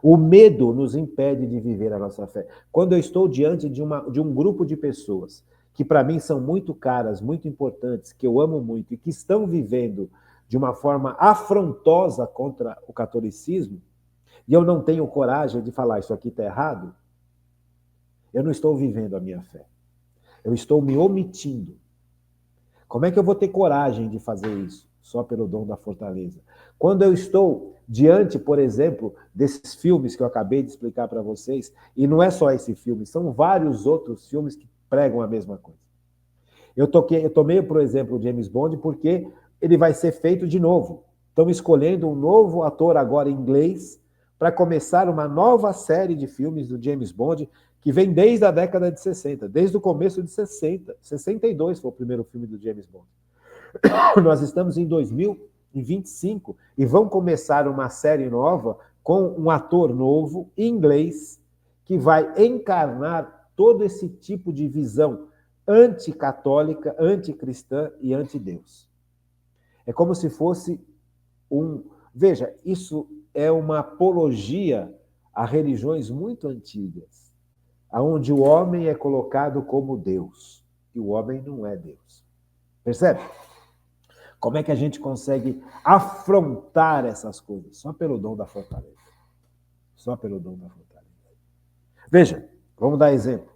O medo nos impede de viver a nossa fé. Quando eu estou diante de um grupo de pessoas que para mim são muito caras, muito importantes, que eu amo muito e que estão vivendo de uma forma afrontosa contra o catolicismo, e eu não tenho coragem de falar isso aqui está errado, eu não estou vivendo a minha fé. Eu estou me omitindo. Como é que eu vou ter coragem de fazer isso? Só pelo dom da fortaleza. Quando eu estou diante, por exemplo, desses filmes que eu acabei de explicar para vocês, e não é só esse filme, são vários outros filmes que pregam a mesma coisa. Eu tomei, por exemplo, o James Bond porque ele vai ser feito de novo. Estão escolhendo um novo ator agora em inglês para começar uma nova série de filmes do James Bond que vem desde a década de 60, desde o começo de 60. 62 foi o primeiro filme do James Bond. Nós estamos em 2025 e vão começar uma série nova com um ator novo, inglês, que vai encarnar todo esse tipo de visão anticatólica, anticristã e antideus. É como se fosse Veja, isso é uma apologia a religiões muito antigas, onde o homem é colocado como Deus, e o homem não é Deus. Percebe? Como é que a gente consegue afrontar essas coisas? Só pelo dom da fortaleza. Só pelo dom da fortaleza. Veja, vamos dar exemplo.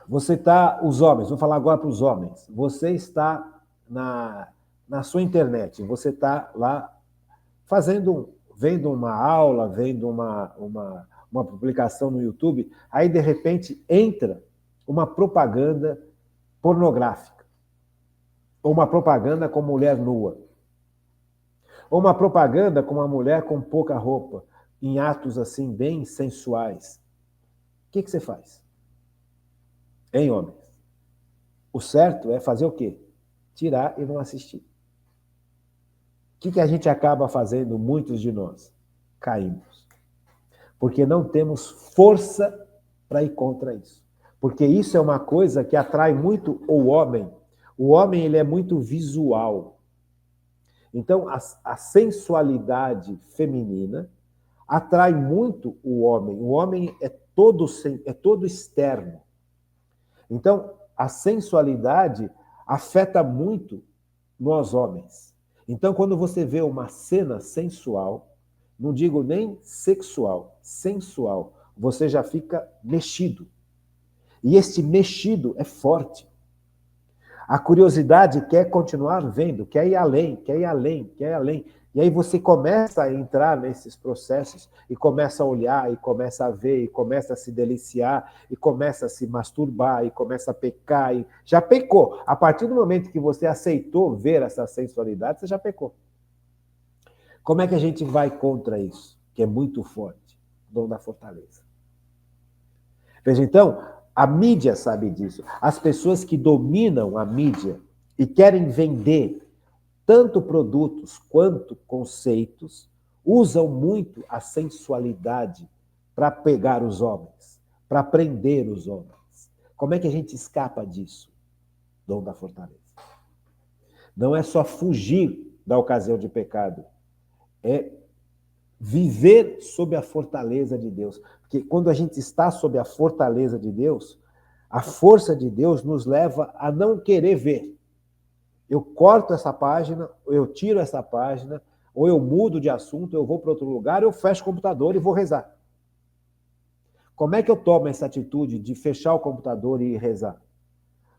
Você está, os homens, vou falar agora para os homens. Você está na sua internet, você está lá vendo uma aula, vendo uma publicação no YouTube, aí de repente entra uma propaganda pornográfica, ou uma propaganda com mulher nua, ou uma propaganda com uma mulher com pouca roupa, em atos assim bem sensuais. O que você faz? Hein, homens? O certo é fazer o quê? Tirar e não assistir. O que a gente acaba fazendo, muitos de nós? Caímos. Porque não temos força para ir contra isso. Porque isso é uma coisa que atrai muito o homem. O homem, ele é muito visual. Então, a sensualidade feminina atrai muito o homem. O homem é todo externo. Então, a sensualidade afeta muito nós homens. Então, quando você vê uma cena sensual, não digo nem sexual, sensual, você já fica mexido. E este mexido é forte. A curiosidade quer continuar vendo, quer ir além, quer ir além, quer ir além. E aí você começa a entrar nesses processos e começa a olhar, e começa a ver, e começa a se deliciar, e começa a se masturbar, e começa a pecar. E já pecou. A partir do momento que você aceitou ver essa sensualidade, você já pecou. Como é que a gente vai contra isso? Que é muito forte. Dom da fortaleza. Veja, então, a mídia sabe disso. As pessoas que dominam a mídia e querem vender tanto produtos quanto conceitos, usam muito a sensualidade para pegar os homens, para prender os homens. Como é que a gente escapa disso? Dom da fortaleza. Não é só fugir da ocasião de pecado, é viver sob a fortaleza de Deus. Porque quando a gente está sob a fortaleza de Deus, a força de Deus nos leva a não querer ver. Eu corto essa página, eu tiro essa página, ou eu mudo de assunto, eu vou para outro lugar, eu fecho o computador e vou rezar. Como é que eu tomo essa atitude de fechar o computador e rezar?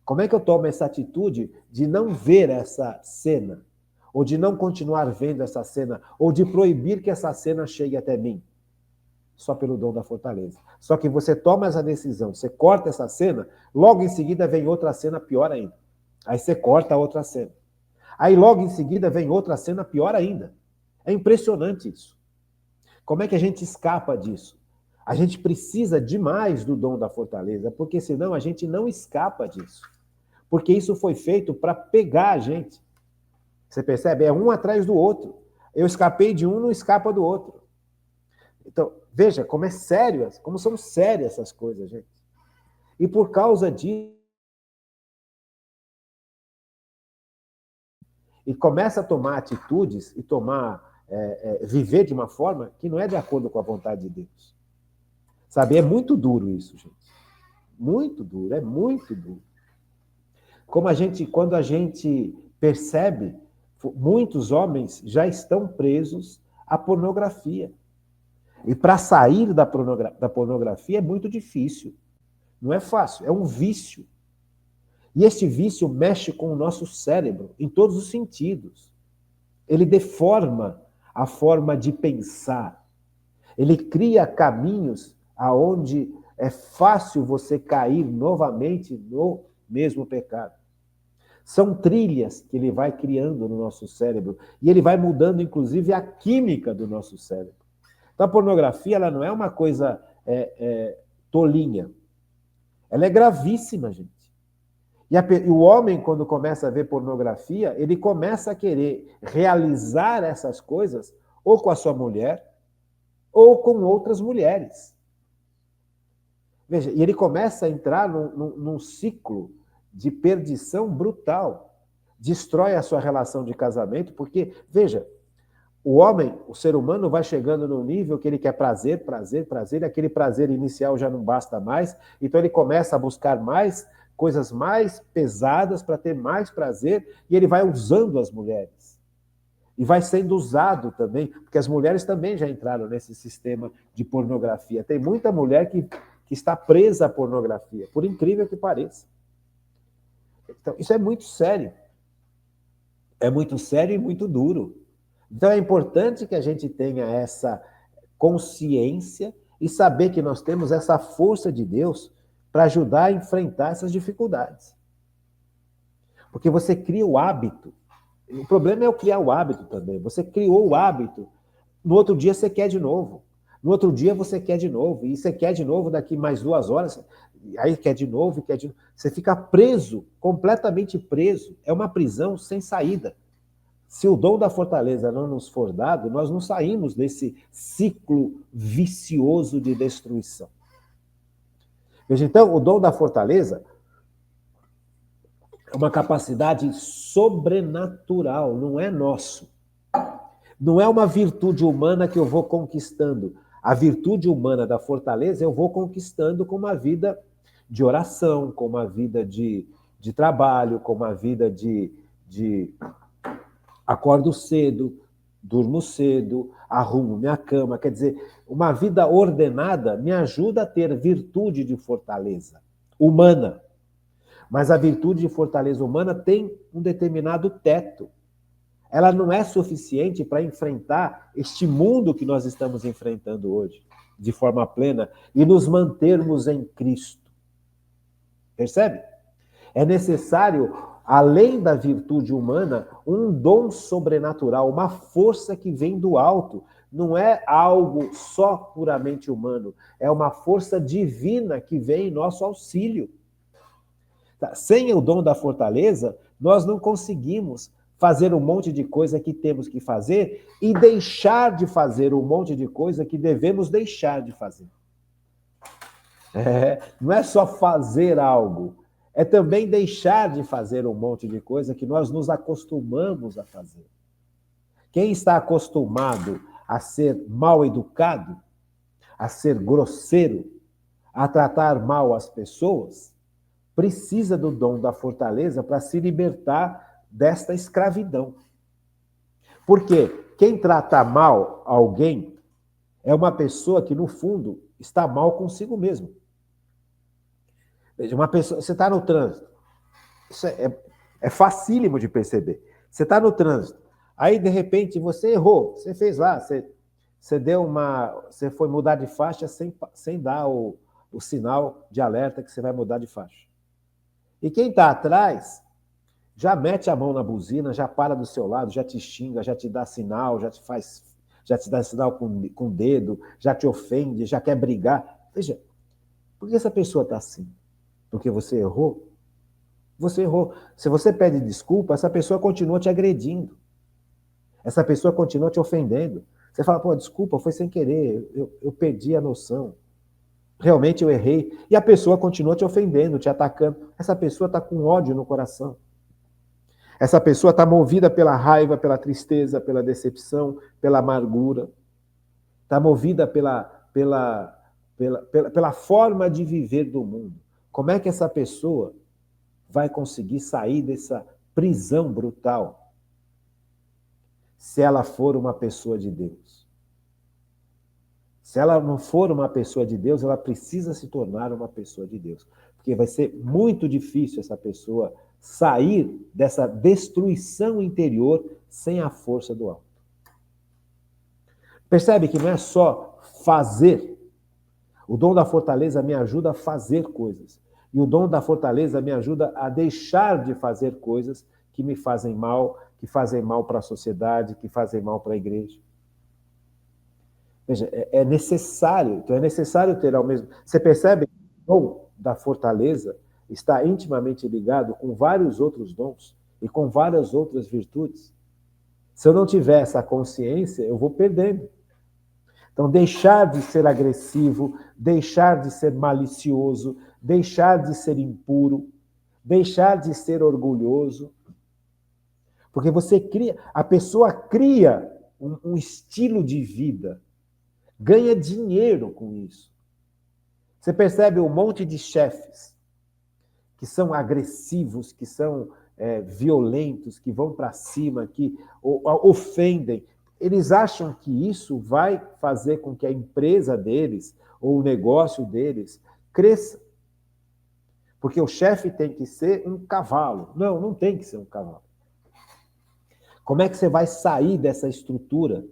Como é que eu tomo essa atitude de não ver essa cena? Ou de não continuar vendo essa cena? Ou de proibir que essa cena chegue até mim? Só pelo dom da fortaleza. Só que você toma essa decisão, você corta essa cena, logo em seguida vem outra cena pior ainda. Aí você corta a outra cena. Aí logo em seguida vem outra cena pior ainda. É impressionante isso. Como é que a gente escapa disso? A gente precisa demais do dom da fortaleza, porque senão a gente não escapa disso. Porque isso foi feito para pegar a gente. Você percebe? É um atrás do outro. Eu escapei de um, não escapa do outro. Então, veja como é sério, como são sérias essas coisas, gente. E por causa disso, e começa a tomar atitudes e viver de uma forma que não é de acordo com a vontade de Deus. Sabe, é muito duro isso, gente. Muito duro, é muito duro. Quando a gente percebe, muitos homens já estão presos à pornografia. E para sair da pornografia é muito difícil. Não é fácil, é um vício. E este vício mexe com o nosso cérebro, em todos os sentidos. Ele deforma a forma de pensar. Ele cria caminhos aonde é fácil você cair novamente no mesmo pecado. São trilhas que ele vai criando no nosso cérebro. E ele vai mudando, inclusive, a química do nosso cérebro. Então, a pornografia ela não é uma coisa tolinha. Ela é gravíssima, gente. E o homem, quando começa a ver pornografia, ele começa a querer realizar essas coisas ou com a sua mulher ou com outras mulheres. Veja, e ele começa a entrar num ciclo de perdição brutal. Destrói a sua relação de casamento, porque, veja, o homem, o ser humano, vai chegando num nível que ele quer prazer, prazer, prazer, e aquele prazer inicial já não basta mais, então ele começa a buscar mais coisas mais pesadas para ter mais prazer, e ele vai usando as mulheres. E vai sendo usado também, porque as mulheres também já entraram nesse sistema de pornografia. Tem muita mulher que está presa à pornografia, por incrível que pareça. Então, isso é muito sério. É muito sério e muito duro. Então, é importante que a gente tenha essa consciência e saber que nós temos essa força de Deus para ajudar a enfrentar essas dificuldades. Porque você cria o hábito. O problema é eu criar o hábito também. Você criou o hábito, no outro dia você quer de novo. No outro dia você quer de novo. E você quer de novo daqui mais 2 horas. Aí quer de novo, quer de novo. Você fica preso, completamente preso. É uma prisão sem saída. Se o dom da fortaleza não nos for dado, nós não saímos desse ciclo vicioso de destruição. Veja, então, o dom da fortaleza é uma capacidade sobrenatural, não é nosso. Não é uma virtude humana que eu vou conquistando. A virtude humana da fortaleza eu vou conquistando com uma vida de oração, com uma vida de trabalho, com uma vida de acordo cedo, durmo cedo, arrumo minha cama. Quer dizer, uma vida ordenada me ajuda a ter virtude de fortaleza humana. Mas a virtude de fortaleza humana tem um determinado teto. Ela não é suficiente para enfrentar este mundo que nós estamos enfrentando hoje, de forma plena, e nos mantermos em Cristo. Percebe? É necessário, além da virtude humana, um dom sobrenatural, uma força que vem do alto. Não é algo só puramente humano, é uma força divina que vem em nosso auxílio. Sem o dom da fortaleza, nós não conseguimos fazer um monte de coisa que temos que fazer e deixar de fazer um monte de coisa que devemos deixar de fazer. Não é só fazer algo, é também deixar de fazer um monte de coisa que nós nos acostumamos a fazer. Quem está acostumado a ser mal educado, a ser grosseiro, a tratar mal as pessoas, precisa do dom da fortaleza para se libertar desta escravidão. Porque quem trata mal alguém é uma pessoa que, no fundo, está mal consigo mesmo. Veja, uma pessoa, você está no trânsito, isso é facílimo de perceber. Você está no trânsito, aí, de repente, você errou, você fez lá, você foi mudar de faixa sem dar o sinal de alerta que você vai mudar de faixa. E quem está atrás já mete a mão na buzina, já para do seu lado, já te xinga, já te dá sinal, já te dá sinal com o dedo, já te ofende, já quer brigar. Veja, por que essa pessoa está assim? Porque você errou? Você errou. Se você pede desculpa, essa pessoa continua te agredindo. Essa pessoa continua te ofendendo. Você fala, pô, desculpa, foi sem querer, eu perdi a noção. Realmente eu errei. E a pessoa continua te ofendendo, te atacando. Essa pessoa está com ódio no coração. Essa pessoa está movida pela raiva, pela tristeza, pela decepção, pela amargura. Está movida pela forma de viver do mundo. Como é que essa pessoa vai conseguir sair dessa prisão brutal se ela for uma pessoa de Deus? Se ela não for uma pessoa de Deus, ela precisa se tornar uma pessoa de Deus. Porque vai ser muito difícil essa pessoa sair dessa destruição interior sem a força do alto. Percebe que não é só fazer. O dom da fortaleza me ajuda a fazer coisas. E o dom da fortaleza me ajuda a deixar de fazer coisas que me fazem mal, que fazem mal para a sociedade, que fazem mal para a igreja. Veja, é necessário, então é necessário ter ao mesmo... Você percebe que o dom da fortaleza está intimamente ligado com vários outros dons e com várias outras virtudes. Se eu não tiver essa consciência, eu vou perdendo. Então, deixar de ser agressivo, deixar de ser malicioso, deixar de ser impuro, deixar de ser orgulhoso. Porque a pessoa cria um estilo de vida, ganha dinheiro com isso. Você percebe um monte de chefes que são agressivos, que são violentos, que vão para cima, que ofendem. Eles acham que isso vai fazer com que a empresa deles ou o negócio deles cresça. Porque o chefe tem que ser um cavalo. Não, não tem que ser um cavalo. Como é que você vai sair dessa estrutura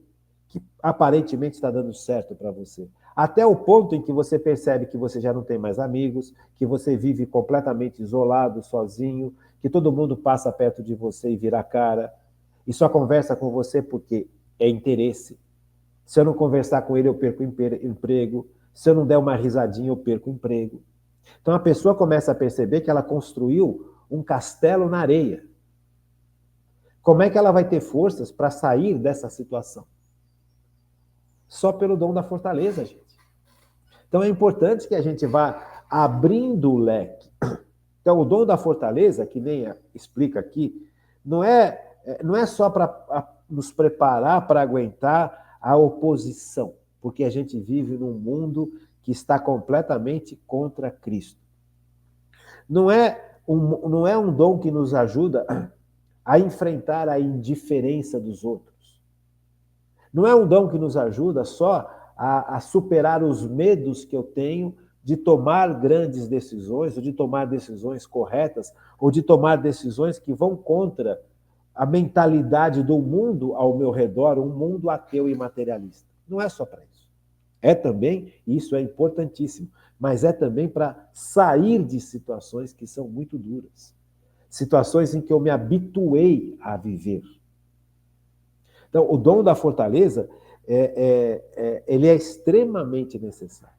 que aparentemente está dando certo para você? Até o ponto em que você percebe que você já não tem mais amigos, que você vive completamente isolado, sozinho, que todo mundo passa perto de você e vira a cara, e só conversa com você porque é interesse. Se eu não conversar com ele, eu perco emprego. Se eu não der uma risadinha, eu perco emprego. Então a pessoa começa a perceber que ela construiu um castelo na areia. Como é que ela vai ter forças para sair dessa situação? Só pelo dom da fortaleza, gente. Então é importante que a gente vá abrindo o leque. Então o dom da fortaleza, que nem explica aqui, não é só para nos preparar para aguentar a oposição, porque a gente vive num mundo que está completamente contra Cristo. Não é um dom que nos ajuda a enfrentar a indiferença dos outros. Não é um dom que nos ajuda só a superar os medos que eu tenho de tomar grandes decisões, ou de tomar decisões corretas, ou de tomar decisões que vão contra a mentalidade do mundo ao meu redor, um mundo ateu e materialista. Não é só para isso. É também, isso é importantíssimo, mas é também para sair de situações que são muito duras. Situações em que eu me habituei a viver. Então, o dom da fortaleza, ele é extremamente necessário.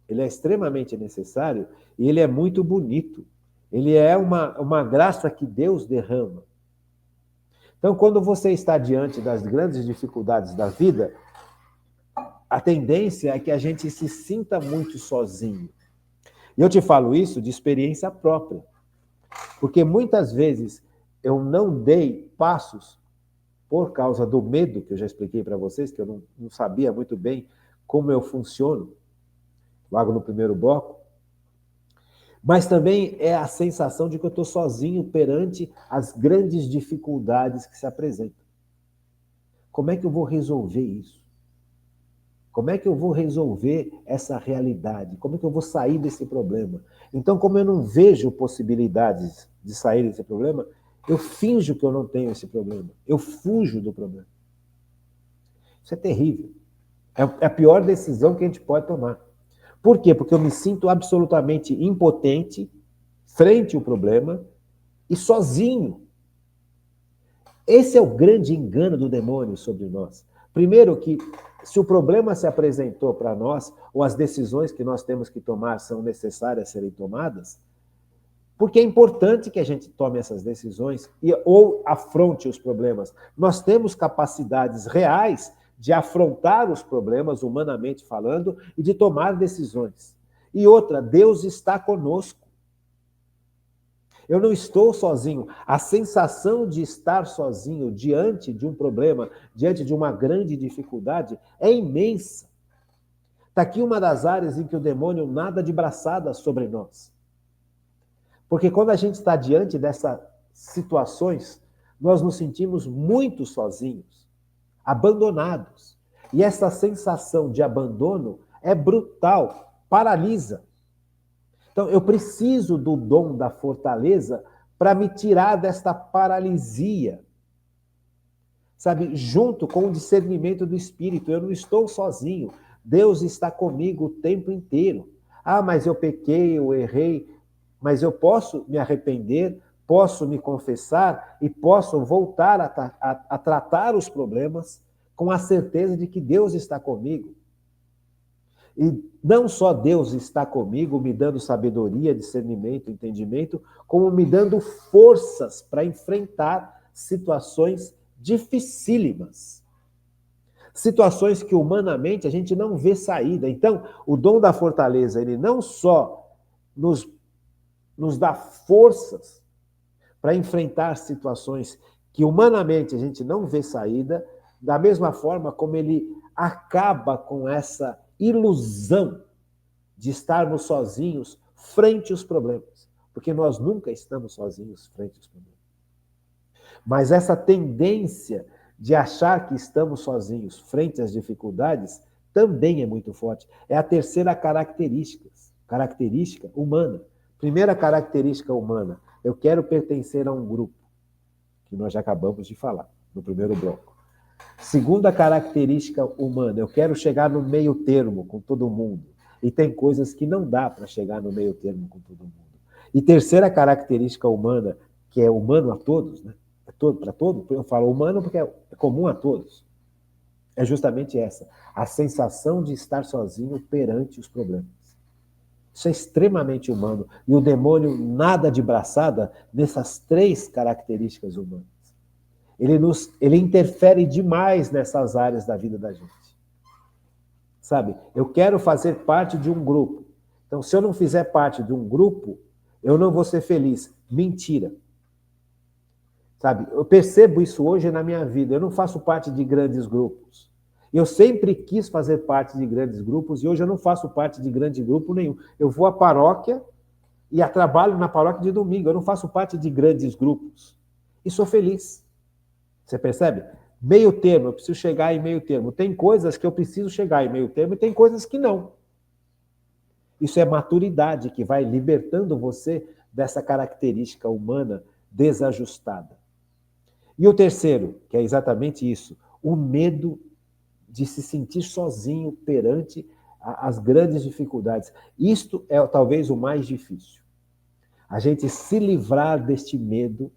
Ele é extremamente necessário e ele é muito bonito. Ele é uma graça que Deus derrama. Então, quando você está diante das grandes dificuldades da vida, a tendência é que a gente se sinta muito sozinho. E eu te falo isso de experiência própria. Porque muitas vezes eu não dei passos por causa do medo, que eu já expliquei para vocês, que eu não sabia muito bem como eu funciono, logo no primeiro bloco. Mas também é a sensação de que eu estou sozinho perante as grandes dificuldades que se apresentam. Como é que eu vou resolver isso? Como é que eu vou resolver essa realidade? Como é que eu vou sair desse problema? Então, como eu não vejo possibilidades de sair desse problema, eu finjo que eu não tenho esse problema. Eu fujo do problema. Isso é terrível. É a pior decisão que a gente pode tomar. Por quê? Porque eu me sinto absolutamente impotente frente ao problema e sozinho. Esse é o grande engano do demônio sobre nós. Primeiro que, se o problema se apresentou para nós, ou as decisões que nós temos que tomar são necessárias serem tomadas, porque é importante que a gente tome essas decisões ou afronte os problemas. Nós temos capacidades reais de afrontar os problemas, humanamente falando, e de tomar decisões. E outra, Deus está conosco. Eu não estou sozinho. A sensação de estar sozinho diante de um problema, diante de uma grande dificuldade, é imensa. Está aqui uma das áreas em que o demônio nada de braçada sobre nós. Porque quando a gente está diante dessas situações, nós nos sentimos muito sozinhos, abandonados. E essa sensação de abandono é brutal, paralisa. Então, eu preciso do dom da fortaleza para me tirar desta paralisia. Sabe, junto com o discernimento do Espírito, eu não estou sozinho. Deus está comigo o tempo inteiro. Ah, mas eu pequei, eu errei. Mas eu posso me arrepender, posso me confessar e posso voltar a tratar os problemas com a certeza de que Deus está comigo. E não só Deus está comigo, me dando sabedoria, discernimento, entendimento, como me dando forças para enfrentar situações dificílimas. Situações que humanamente a gente não vê saída. Então, o dom da fortaleza, ele não só nos dá forças para enfrentar situações que humanamente a gente não vê saída, da mesma forma como ele acaba com essa ilusão de estarmos sozinhos frente aos problemas. Porque nós nunca estamos sozinhos frente aos problemas. Mas essa tendência de achar que estamos sozinhos frente às dificuldades também é muito forte. É a terceira característica humana. Primeira característica humana, eu quero pertencer a um grupo, que nós já acabamos de falar no primeiro bloco. Segunda característica humana, eu quero chegar no meio termo com todo mundo. E tem coisas que não dá para chegar no meio termo com todo mundo. E terceira característica humana, que é humano a todos, né? Para todos, eu falo humano porque é comum a todos. É justamente essa, a sensação de estar sozinho perante os problemas. Isso é extremamente humano. E o demônio nada de braçada nessas três características humanas. Ele interfere demais nessas áreas da vida da gente. Sabe? Eu quero fazer parte de um grupo. Então, se eu não fizer parte de um grupo, eu não vou ser feliz. Mentira. Sabe? Eu percebo isso hoje na minha vida. Eu não faço parte de grandes grupos. Eu sempre quis fazer parte de grandes grupos e hoje eu não faço parte de grande grupo nenhum. Eu vou à paróquia e trabalho na paróquia de domingo. Eu não faço parte de grandes grupos. E sou feliz. Você percebe? Meio termo, eu preciso chegar em meio termo. Tem coisas que eu preciso chegar em meio termo e tem coisas que não. Isso é maturidade que vai libertando você dessa característica humana desajustada. E o terceiro, que é exatamente isso, o medo de se sentir sozinho perante as grandes dificuldades. Isto é talvez o mais difícil. A gente se livrar deste medo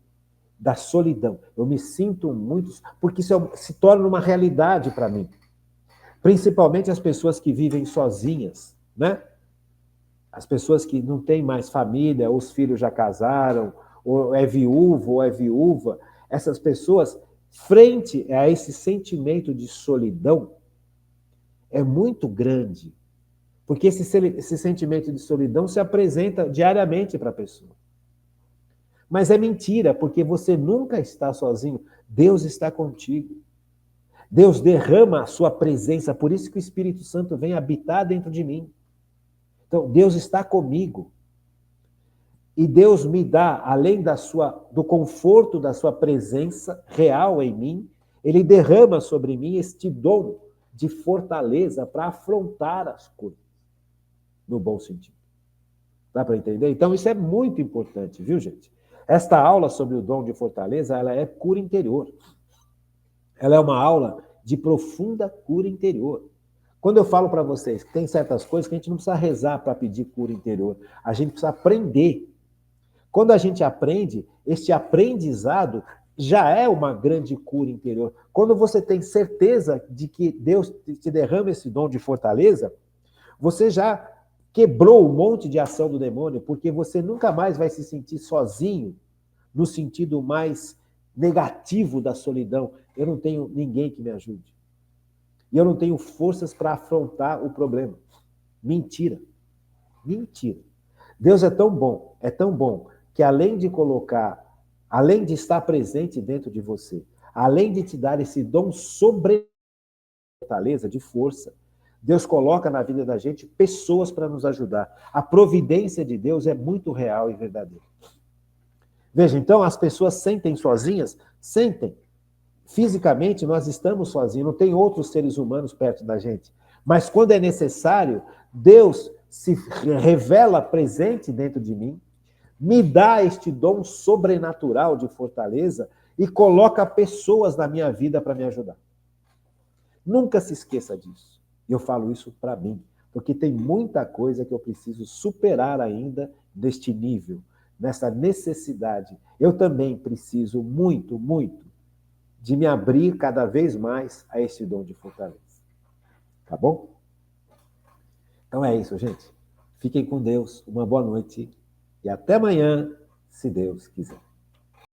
da solidão. Eu me sinto muito... Porque isso se torna uma realidade para mim. Principalmente as pessoas que vivem sozinhas, né? As pessoas que não têm mais família, os filhos já casaram, ou é viúvo, ou é viúva. Essas pessoas, frente a esse sentimento de solidão, é muito grande. Porque esse sentimento de solidão se apresenta diariamente para a pessoa. Mas é mentira, porque você nunca está sozinho. Deus está contigo. Deus derrama a sua presença, por isso que o Espírito Santo vem habitar dentro de mim. Então, Deus está comigo. E Deus me dá, além do conforto da sua presença real em mim, ele derrama sobre mim este dom de fortaleza para afrontar as coisas, no bom sentido. Dá para entender? Então, isso é muito importante, viu, gente? Esta aula sobre o dom de fortaleza, ela é cura interior. Ela é uma aula de profunda cura interior. Quando eu falo para vocês que tem certas coisas que a gente não precisa rezar para pedir cura interior, a gente precisa aprender. Quando a gente aprende, este aprendizado já é uma grande cura interior. Quando você tem certeza de que Deus te derrama esse dom de fortaleza, você já quebrou um monte de ação do demônio, porque você nunca mais vai se sentir sozinho, no sentido mais negativo da solidão. Eu não tenho ninguém que me ajude. E eu não tenho forças para afrontar o problema. Mentira. Mentira. Deus é tão bom, que além de estar presente dentro de você, além de te dar esse dom sobre fortaleza, de força, Deus coloca na vida da gente pessoas para nos ajudar. A providência de Deus é muito real e verdadeira. Veja, então, as pessoas sentem sozinhas? Sentem. Fisicamente, nós estamos sozinhos, não tem outros seres humanos perto da gente. Mas quando é necessário, Deus se revela presente dentro de mim, me dá este dom sobrenatural de fortaleza e coloca pessoas na minha vida para me ajudar. Nunca se esqueça disso. E eu falo isso para mim, porque tem muita coisa que eu preciso superar ainda neste nível, nessa necessidade. Eu também preciso muito, muito de me abrir cada vez mais a esse dom de fortaleza. Tá bom? Então é isso, gente. Fiquem com Deus, uma boa noite e até amanhã, se Deus quiser.